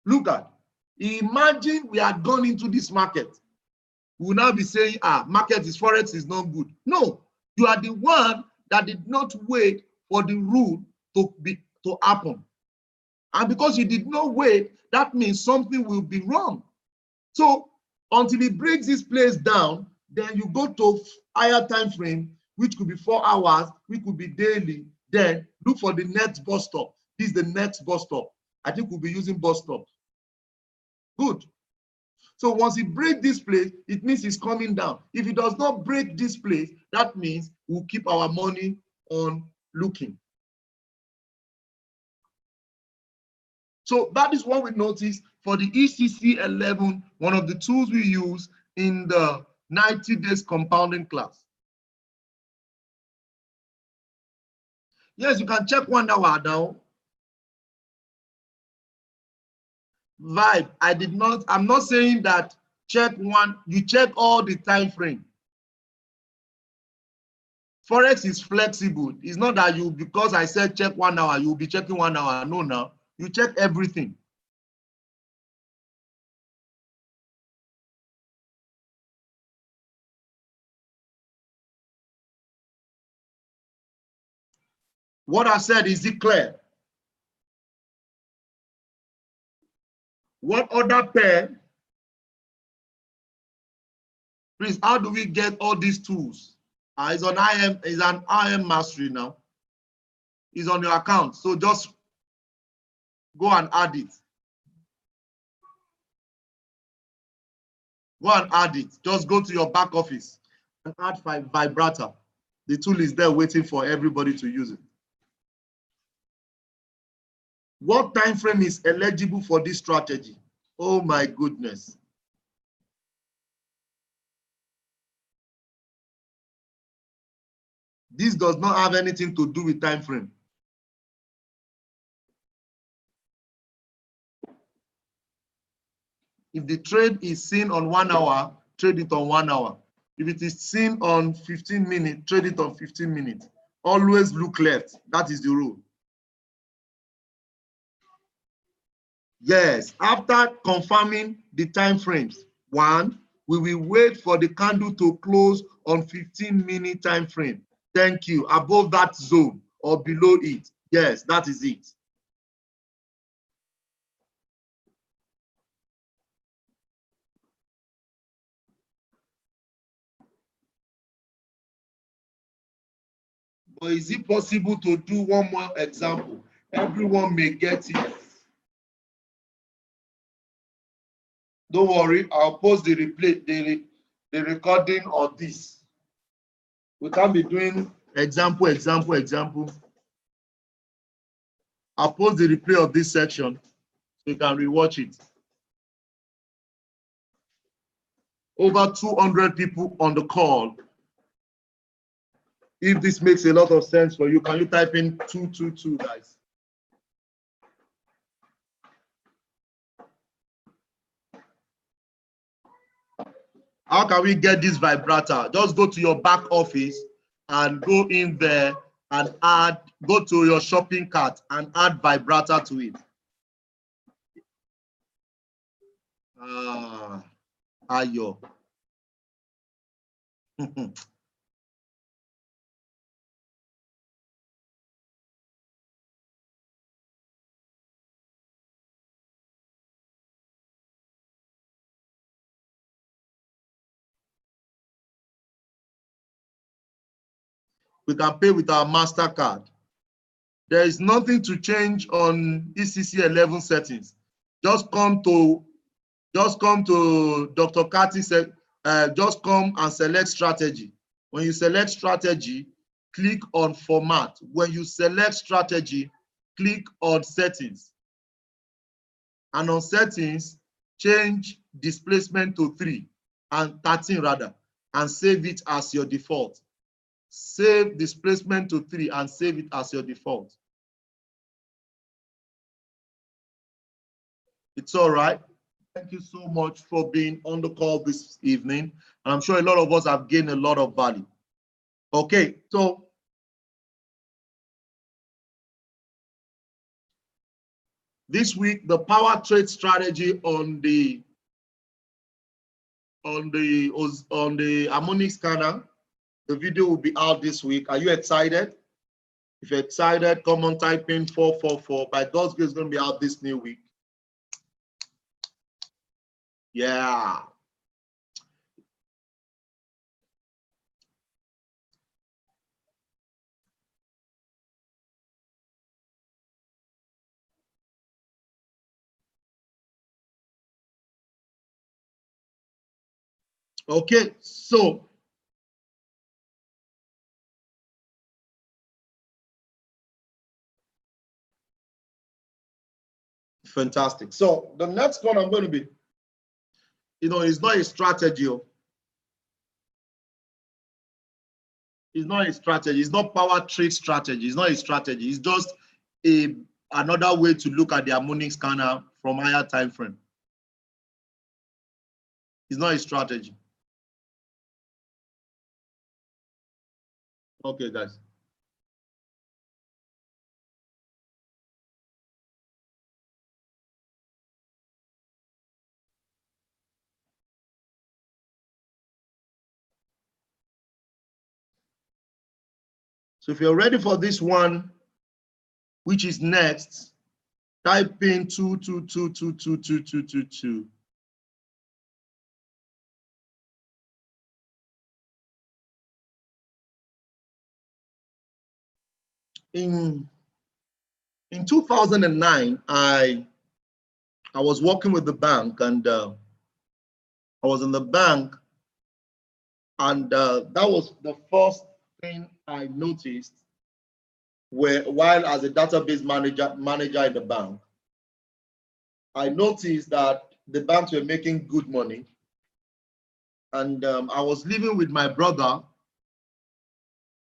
Look at, Imagine we had gone into this market. We will now be saying, market is forex is not good. No, you are the one that did not wait for the rule to happen. And because you did not wait, that means something will be wrong. So until it breaks this place down, then you go to higher time frame, which could be 4 hours, which could be daily. Then look for the next bus stop. This is the next bus stop. I think we'll be using bus stop. Good. So once it breaks this place, it means it's coming down. If it does not break this place, that means we'll keep our money on looking. So that is what we noticed for the ECC 11, one of the tools we use in the 90 days compounding class. Yes, you can check 1 hour now. Vibe, I'm not saying that check one, you check all the time frame. Forex is flexible. It's not that you, because I said check 1 hour, you'll be checking 1 hour. No, now you check everything. What I said, is it clear? What other pair? Please, how do we get all these tools? It's on IM, it's an IM mastery now. It's on your account. So just go and add it. Go and add it. Just go to your back office and add vibrator. The tool is there waiting for everybody to use it. What time frame is eligible for this strategy? Oh my goodness. This does not have anything to do with time frame. If the trade is seen on 1 hour, trade it on 1 hour. If it is seen on 15 minutes, trade it on 15 minutes. Always look left. That is the rule. Yes, after confirming the time frames, 1, we will wait for the candle to close on 15-minute time frame. Thank you. Above that zone or below it. Yes, that is it. But is it possible to do one more example? Everyone may get it. Don't worry, I'll post the replay, the recording of this. We can't be doing example. I'll post the replay of this section so you can rewatch it. Over 200 people on the call. If this makes a lot of sense for you, can you type in 222, guys? How can we get this vibrator? Just go to your back office and go in there and add, go to your shopping cart and add vibrator to it. Ayo. We can pay with our MasterCard. There is nothing to change on ECC 11 settings. Just come to Dr. Kati said, just come and select strategy. When you select strategy, click on format. When you select strategy, click on settings. And on settings, change displacement to 3 and 13 rather, and save it as your default. Save displacement to 3 and save it as your default. It's all right. Thank you so much for being on the call this evening. And I'm sure a lot of us have gained a lot of value. Okay, so This week, the power trade strategy on the harmonic scanner, the video will be out this week. Are you excited? If you're excited, come on, type in 444. By God's grace, it's going to be out this new week. Yeah. Okay, so fantastic. So the next one I'm going to be, it's not a strategy. It's not a strategy. It's not power trade strategy. It's not a strategy. It's just another way to look at the harmonic scanner from higher time frame. It's not a strategy. Okay, guys. So if you're ready for this one, which is next, type in 222222222. In 2009, I was working with the bank, and I was in the bank, and that was the first thing I noticed while as a database manager in the bank. I noticed that the banks were making good money, and I was living with my brother,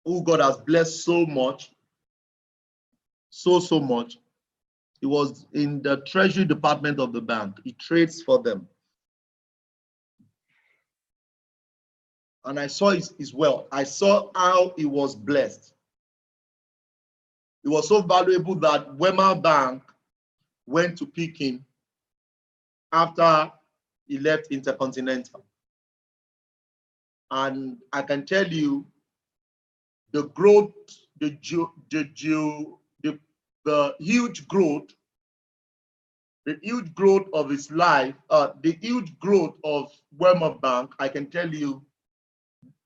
who God has blessed so much, so much. He was in the treasury department of the bank. He trades for them. And I saw his wealth. I saw how he was blessed. It was so valuable that Wema Bank went to pick him after he left Intercontinental. And I can tell you, the growth, the huge growth, of his life, the huge growth of Wema Bank, I can tell you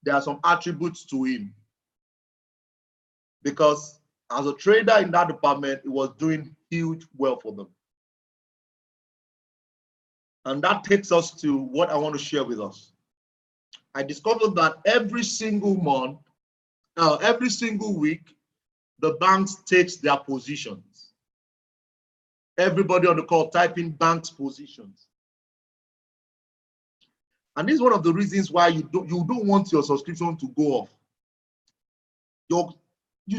there are some attributes to him. Because as a trader in that department, he was doing huge well for them. And that takes us to what I want to share with us. I discovered that every single month, every single week, the banks takes their positions. Everybody on the call, type in banks positions. And this is one of the reasons why you don't want your subscription to go off. You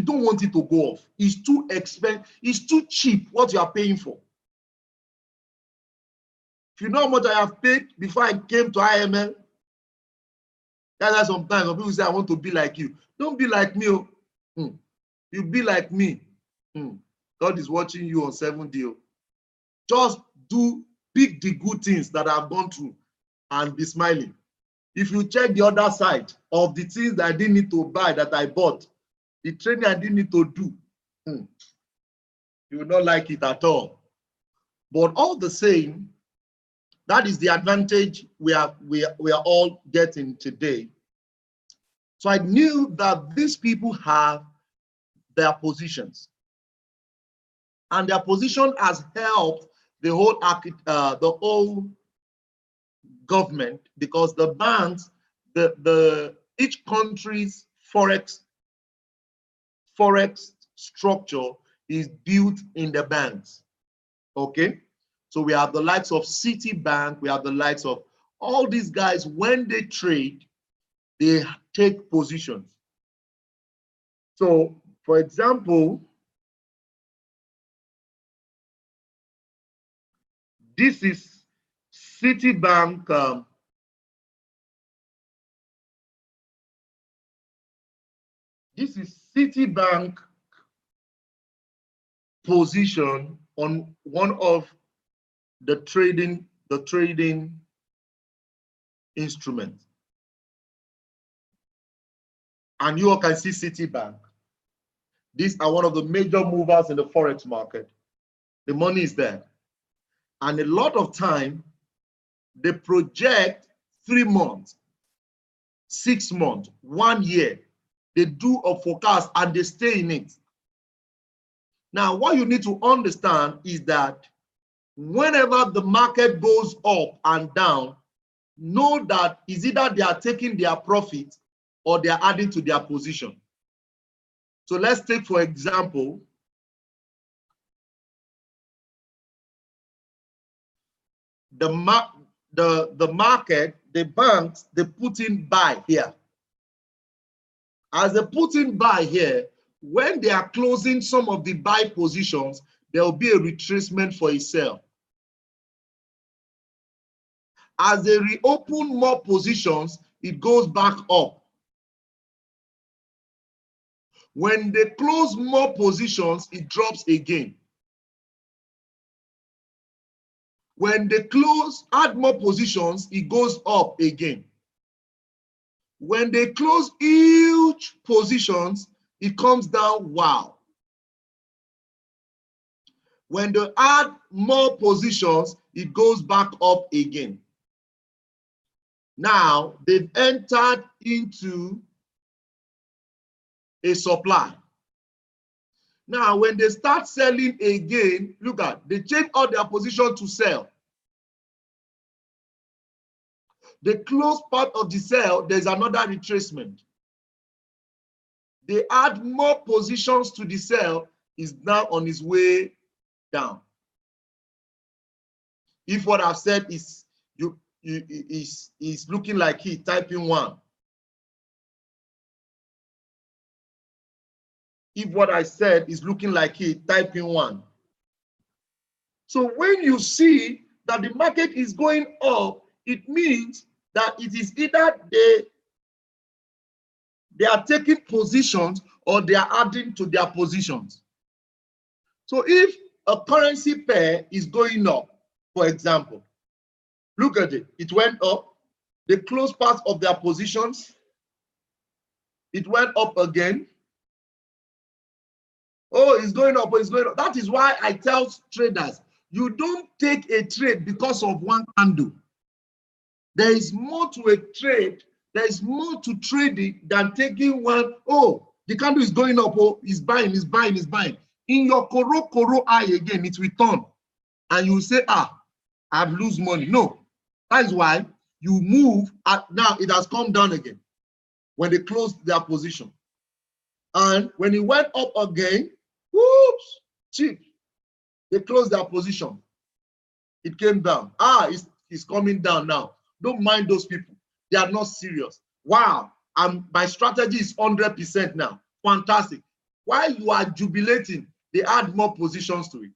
don't want it to go off. It's too expensive. It's too cheap what you are paying for. If you know how much I have paid before I came to IML, that's why sometimes when people say, I want to be like you. Don't be like me. You be like me. God is watching you on 7D. Just pick the good things that I've gone through and be smiling. If you check the other side of the things that I didn't need to buy that I bought, the training I didn't need to do, you will not like it at all. But all the same, that is the advantage we are all getting today. So I knew that these people have their positions, and their position has helped the whole government, because the banks, each country's forex structure is built in the banks. Okay, so we have the likes of Citibank, we have the likes of all these guys. When they trade, they take positions. So, for example, this is Citibank. This is Citibank position on one of the trading instruments. And you all can see Citibank. These are one of the major movers in the Forex market. The money is there. And a lot of time, they project 3 months, 6 months, 1 year. They do a forecast and they stay in it. Now, what you need to understand is that whenever the market goes up and down, know that is either they are taking their profit or they are adding to their position. So let's take, for example, the market, the banks, they put in buy here. As they put in buy here, when they are closing some of the buy positions, there will be a retracement for a sell. As they reopen more positions, it goes back up. When they close more positions, it drops again. When they add more positions, it goes up again. When they close huge positions, it comes down, wow. When they add more positions, it goes back up again. Now, they've entered into a supply. Now, when they start selling again, look at, they change all their position to sell. They close part of the sell, there's another retracement. They add more positions to the sell, is now on its way down. If what I've said is looking like he typing 1. If what I said is looking like he typing 1. So when you see that the market is going up, it means that it is either they are taking positions or they are adding to their positions. So if a currency pair is going up, for example, look at it, it went up, they closed part of their positions, it went up again. Oh, it's going up, it's going up. That is why I tell traders, you don't take a trade because of one candle. There is more to a trade, there is more to trading than taking one, oh, the candle is going up, oh, it's buying, it's buying, it's buying. In your koro eye again, it will turn. And you say, ah, I've lose money. No, that is why you move, now it has come down again when they closed their position. And when it went up again, whoops, cheap. They closed their position. It came down. Ah, it's coming down now. Don't mind those people. They are not serious. Wow, my strategy is 100% now. Fantastic. While you are jubilating, they add more positions to it.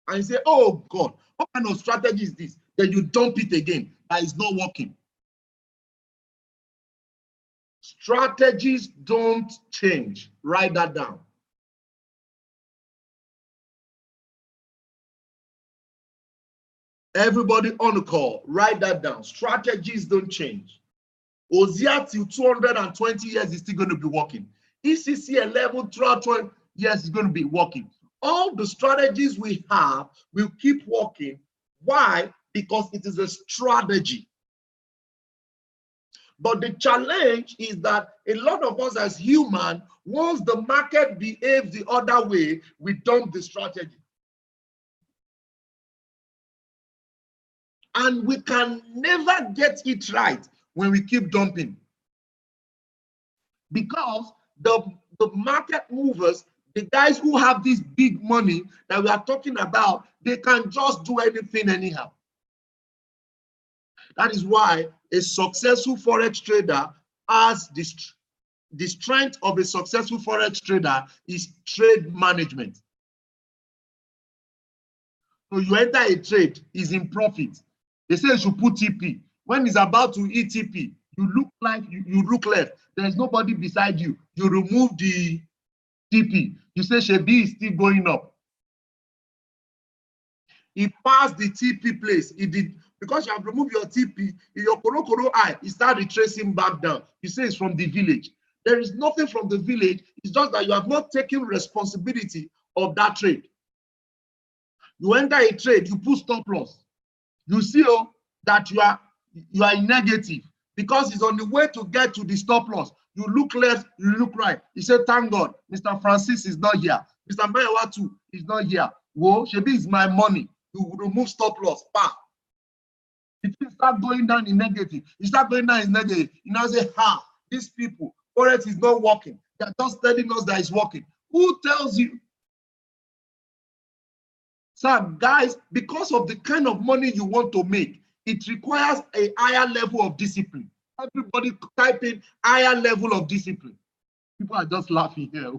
And you say, oh God, what kind of strategy is this? Then you dump it again. That is not working. Strategies don't change. Write that down. Everybody on the call, write that down. Strategies don't change. Ozia till 220 years is still going to be working. ECC 11, 12, 20 years is going to be working. All the strategies we have will keep working. Why? Because it is a strategy. But the challenge is that a lot of us as human, once the market behaves the other way, we dump the strategy. And we can never get it right when we keep dumping. Because the market movers, the guys who have this big money that we are talking about, they can just do anything anyhow. That is why a successful Forex trader has the strength of a successful Forex trader is trade management. So you enter a trade, is in profit. They say you should put TP. When it's about to eat TP, you look like you look left. There's nobody beside you. You remove the TP. You say Shebi is still going up. He passed the TP place. He did, because you have removed your TP, in your Koro eye, he started retracing back down. You say it's from the village. There is nothing from the village. It's just that you have not taken responsibility of that trade. You enter a trade, you put stop loss. You see that you are in negative because it's on the way to get to the stop loss. You look left, you look right. You say, thank God, Mr. Francis is not here. Mr. Mayawatu is not here. Whoa, Shebi is my money. You remove stop loss. Bah. If you start going down in negative, you start going down in negative. You now say, these people, Forex is not working. They're just telling us that it's working. Who tells you? So, guys, because of the kind of money you want to make, it requires a higher level of discipline. Everybody type in higher level of discipline. People are just laughing here.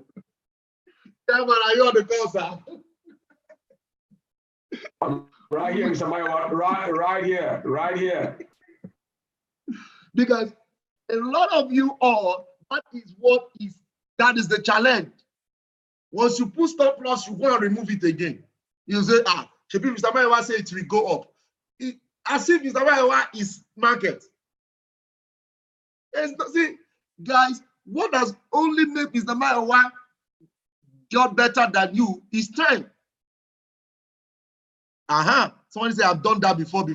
Yeah, man, are you on the call, sir? Right here, Mr. Mayo, right here. Because a lot of you all, that is the challenge. Once you put stop loss, you want to remove it again. You say, Shebi Mr. Mayo say it will go up. As if Mr. Mayo is market. See, guys, what does only make Mr. Mayo job better than you is time. Somebody say, I've done that before.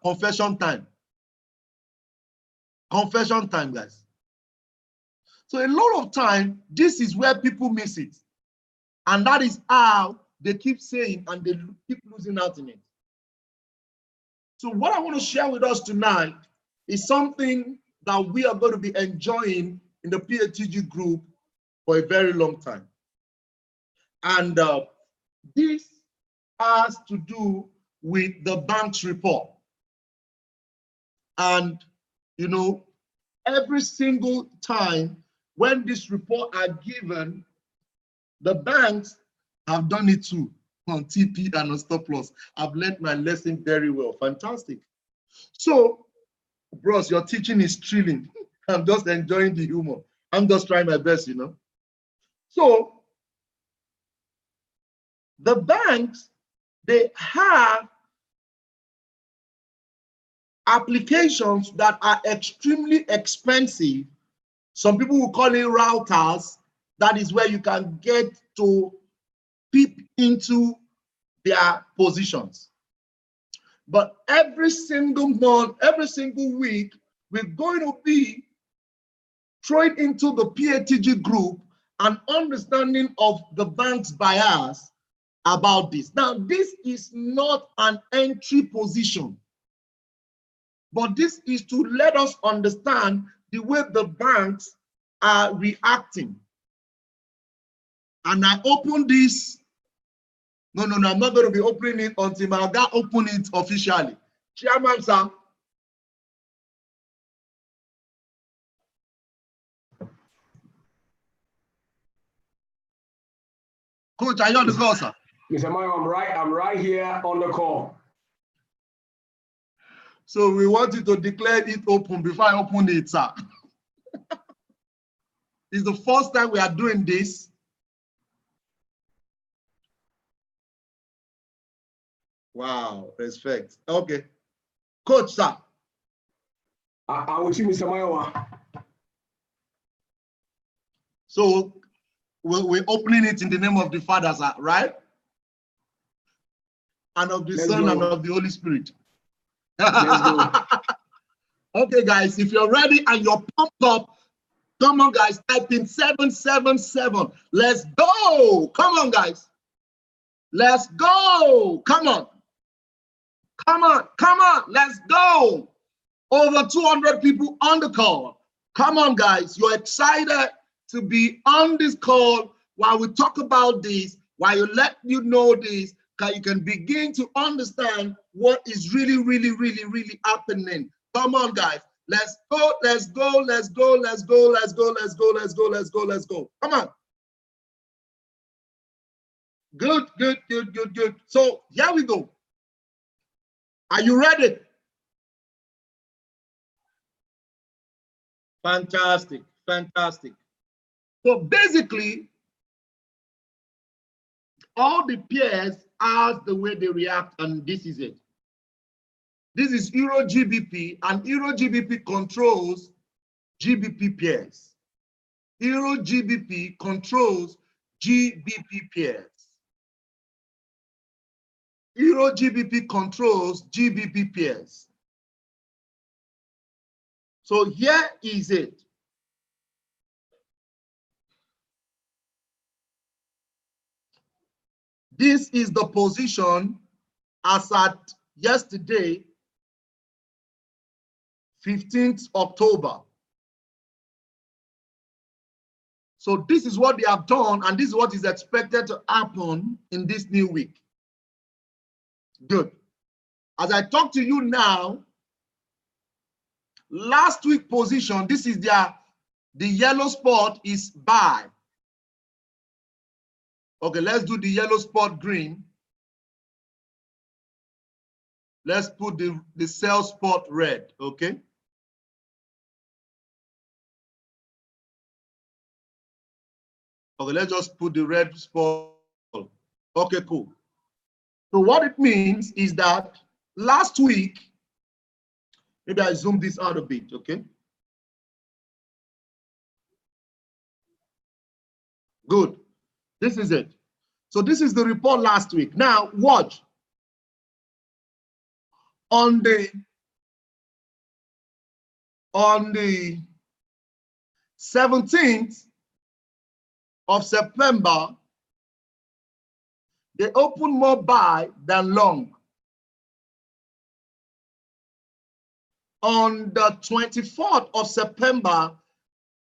Confession time. Confession time, guys. So a lot of time, this is where people miss it. And that is how they keep saying and they keep losing out in it. So what I want to share with us tonight is something that we are going to be enjoying in the PATG group for a very long time. And this has to do with the bank's report. And, every single time when this report are given, the banks have done it too on TP and on stop loss. I've learned my lesson very well. Fantastic. So, bros, your teaching is thrilling. I'm just enjoying the humor. I'm just trying my best, So, the banks, they have applications that are extremely expensive. Some people will call it routers. That is where you can get to peep into their positions. But every single month, every single week, we're going to be throwing into the PATG group an understanding of the bank's bias about this. Now, this is not an entry position, but this is to let us understand the way the banks are reacting. And I open this. No, I'm not going to be opening it until I open it officially. Chairman, sir. Coach, are you on the call, sir? Mr. Mayo, I'm right here on the call. So we want you to declare it open before I open it, sir. It's the first time we are doing this. Wow, respect. Okay. Coach, sir. I will see Mr. Mayo. So we're opening it in the name of the Father, sir, right? And of the Son and of the Holy Spirit. Let's go. Okay, guys, if you're ready and you're pumped up, come on, guys, type in 777. Let's go. Come on, guys. Let's go. Come on. Come on. Let's go. Over 200 people on the call. Come on, guys. You're excited to be on this call while we talk about this, while you let you know this, because you can begin to understand what is really happening. Come on, guys. Let's go. Come on. Good. So here we go. Are you ready? Fantastic. So basically, all the pairs are the way they react, and this is it. This is Euro GBP, and Euro GBP controls GBP pairs. Euro GBP controls GBP pairs. Euro GBP controls GBP pairs. So here is it. This is the position as at yesterday, 15th October. So this is what they have done, and this is what is expected to happen in this new week. Good. As I talk to you now, last week position, this is the yellow spot is buy. Okay, let's do the yellow spot green. Let's put the sell spot red, okay? Okay, let's just put the red spot. Okay, cool. So what it means is that last week, maybe I zoom this out a bit, okay? Good. This is it. So this is the report last week. Now, watch. On the 17th of September, they opened more buy than long. On the 24th of September,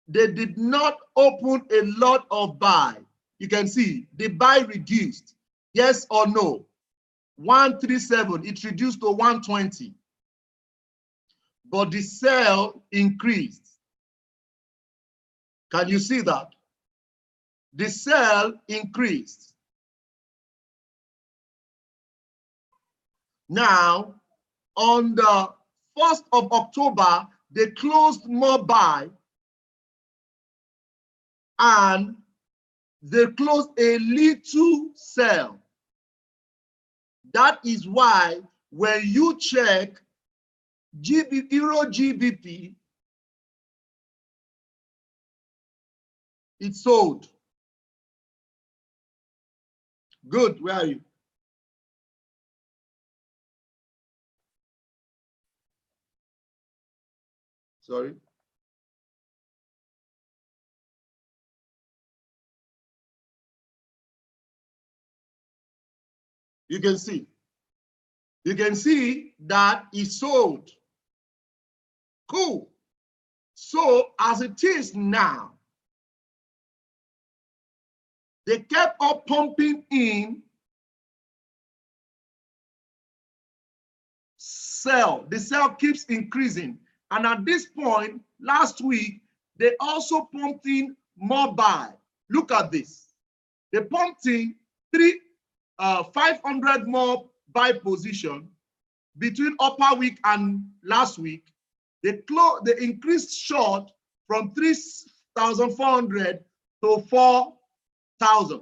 they did not open a lot of buy. You can see the buy reduced. Yes or no? 137, it reduced to 120. But the sell increased. Can you see that? The sell increased. Now, on the 1st of October, they closed more buy and they closed a little sell. That is why when you check Euro GBP, it sold. Good, where are you? Sorry. You can see. You can see that it sold. Cool. So as it is now, they kept on pumping in sell. The sell keeps increasing. And at this point, last week, they also pumped in more buy. Look at this. They pumped in 500 more buy position between upper week and last week. They increased short from 3,400 to 4,000.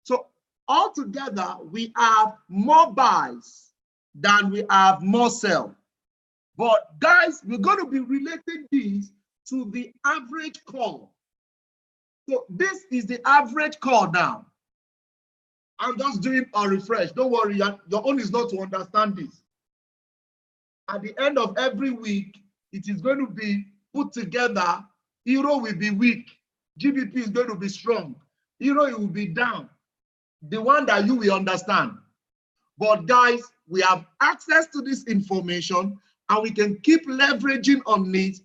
So altogether, we have more buys than we have more sell. But guys, we're going to be relating this to the average call. So this is the average call now. I'm just doing a refresh. Don't worry, your own is not to understand this. At the end of every week, it is going to be put together. Euro will be weak. GBP is going to be strong. Euro will be down. The one that you will understand. But guys, we have access to this information and we can keep leveraging on it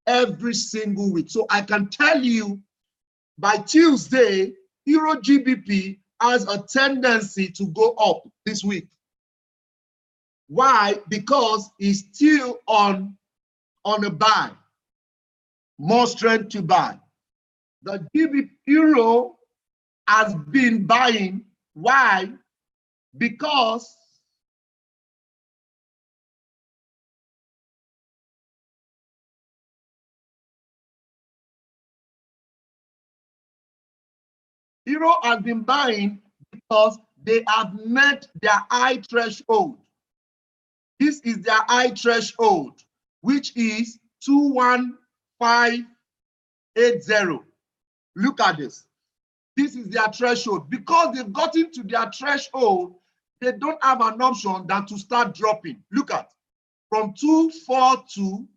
every single week. So I can tell you by Tuesday, Euro GBP has a tendency to go up this week. Why? Because it's still on a buy. More strength to buy. The GBP Euro has been buying. Why? Because Euro has been buying because they have met their high threshold. This is their high threshold, which is 21580. Look at this. This is their threshold. Because they've gotten to their threshold, they don't have an option than to start dropping. Look at, from 242,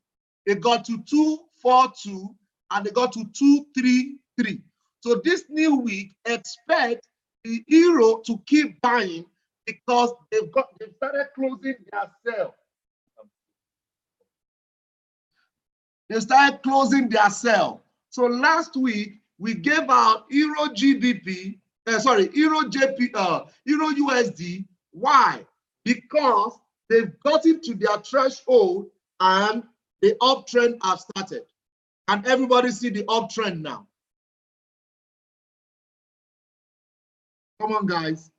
they got to 242, and they got to 233. So this new week, expect the euro to keep buying because they've started closing their sell. They started closing their sell. So last week we gave out Euro GBP, Euro USD. Why? Because they've gotten to their threshold and the uptrend has started. And everybody see the uptrend now. Come on, guys.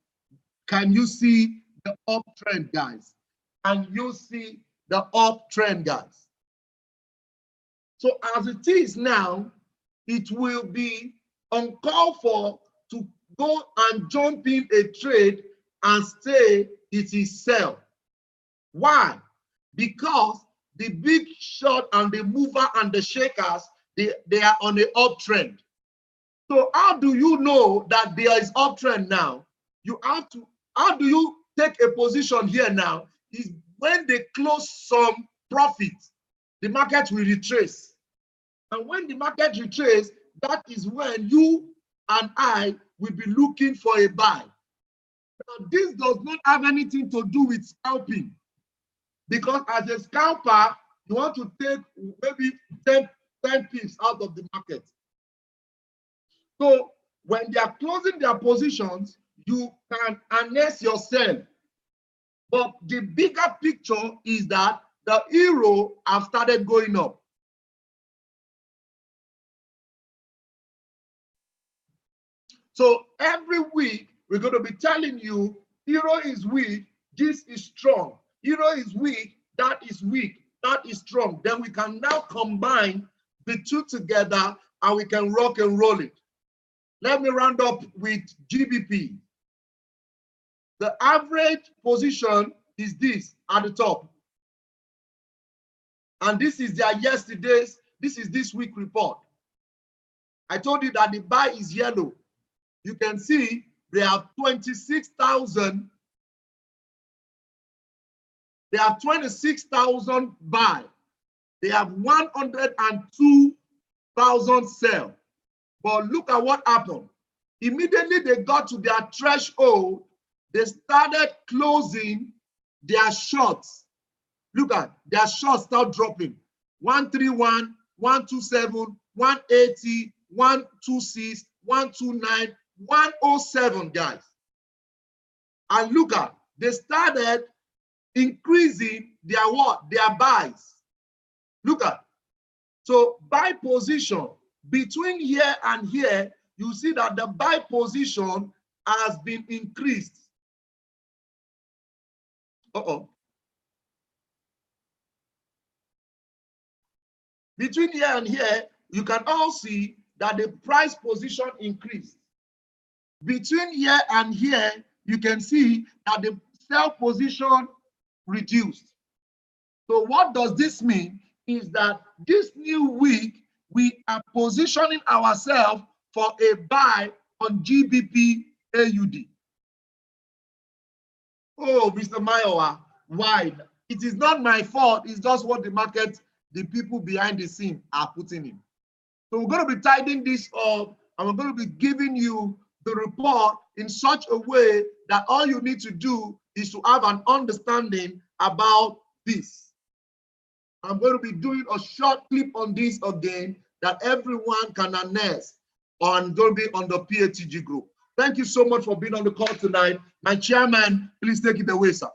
Can you see the uptrend, guys? Can you see the uptrend, guys? So as it is now, it will be uncalled for to go and jump in a trade and say it is sell. Why? Because the big shot and the mover and the shakers, they are on the uptrend. So how do you know that there is uptrend now? You have to, how do you take a position here now? Is when they close some profit, the market will retrace. And when the market retraces, that is when you and I will be looking for a buy. Now, this does not have anything to do with scalping. Because as a scalper, you want to take maybe 10 pips out of the market. So when they are closing their positions, you can harness yourself. But the bigger picture is that the euro have started going up. So every week, we're going to be telling you, euro is weak, this is strong. Euro is weak, that is weak, that is strong. Then we can now combine the two together and we can rock and roll it. Let me round up with GBP. The average position is this at the top. And this is their yesterday's, this is this week report. I told you that the buy is yellow. You can see they have 26,000. They have 26,000 buy. They have 102,000 sell. But look at what happened. Immediately they got to their threshold, they started closing their shorts. Look at their shorts start dropping. 131, 127, 180, 126, 129, 107, guys. And look at, they started increasing their what? Their buys. Look at. So buy position between here and here, you see that the buy position has been increased. Between here and here, you can all see that the price position increased. Between here and here, you can see that the sell position reduced. So what does this mean? Is that this new week, we are positioning ourselves for a buy on GBP AUD. Oh, Mr. Mayowa, why? It is not my fault. It's just what the market, the people behind the scene are putting in. So we're going to be tidying this up and we're going to be giving you the report in such a way that all you need to do is to have an understanding about this. I'm going to be doing a short clip on this again that everyone can harness on, going to be on the PATG group. Thank you so much for being on the call tonight. My chairman, please take it away, sir.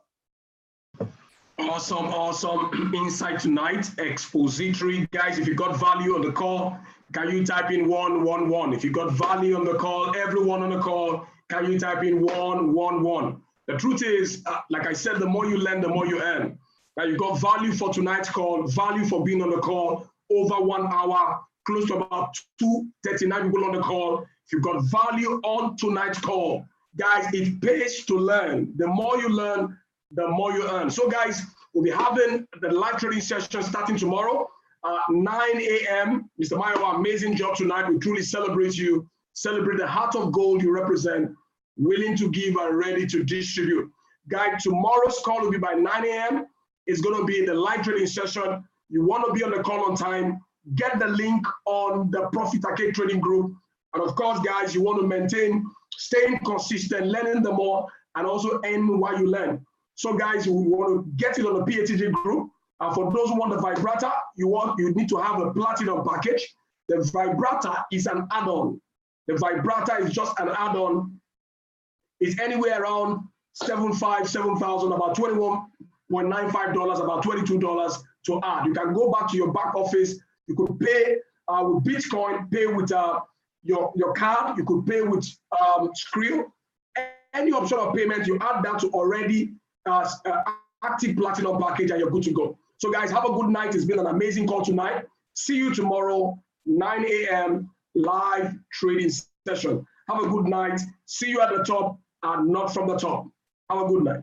Awesome insight tonight. Expository. Guys, if you got value on the call, can you type in 111? If you got value on the call, everyone on the call, can you type in 111? The truth is, like I said, the more you learn, the more you earn. Now you got value for tonight's call, value for being on the call, over 1 hour, close to about 239 people on the call. If you've got value on tonight's call, guys, it pays to learn. The more you learn, the more you earn. So guys, we'll be having the live trading session starting tomorrow at 9 a.m. Mr. Mayowa, amazing job tonight. We truly celebrate you. Celebrate the heart of gold you represent, willing to give and ready to distribute. Guys, tomorrow's call will be by 9 a.m. It's going to be the live trading session. You want to be on the call on time, get the link on the Profit Arcade Trading Group. And of course, guys, you want to maintain staying consistent, learning the more, and also earn while you learn. So guys, we want to get it on the PATG group. And for those who want the vibrator, you need to have a platinum package. The vibrator is an add-on. The vibrator is just an add-on. It's anywhere around $7,000, about $21.95, about $22 to add. You can go back to your back office. You could pay with Bitcoin, pay with your card. You could pay with Skrill. Any option of payment, you add that to already active platinum package and you're good to go. So guys, have a good night. It's been an amazing call tonight. See you tomorrow, 9 a.m. live trading session. Have a good night. See you at the top and not from the top. Have a good night.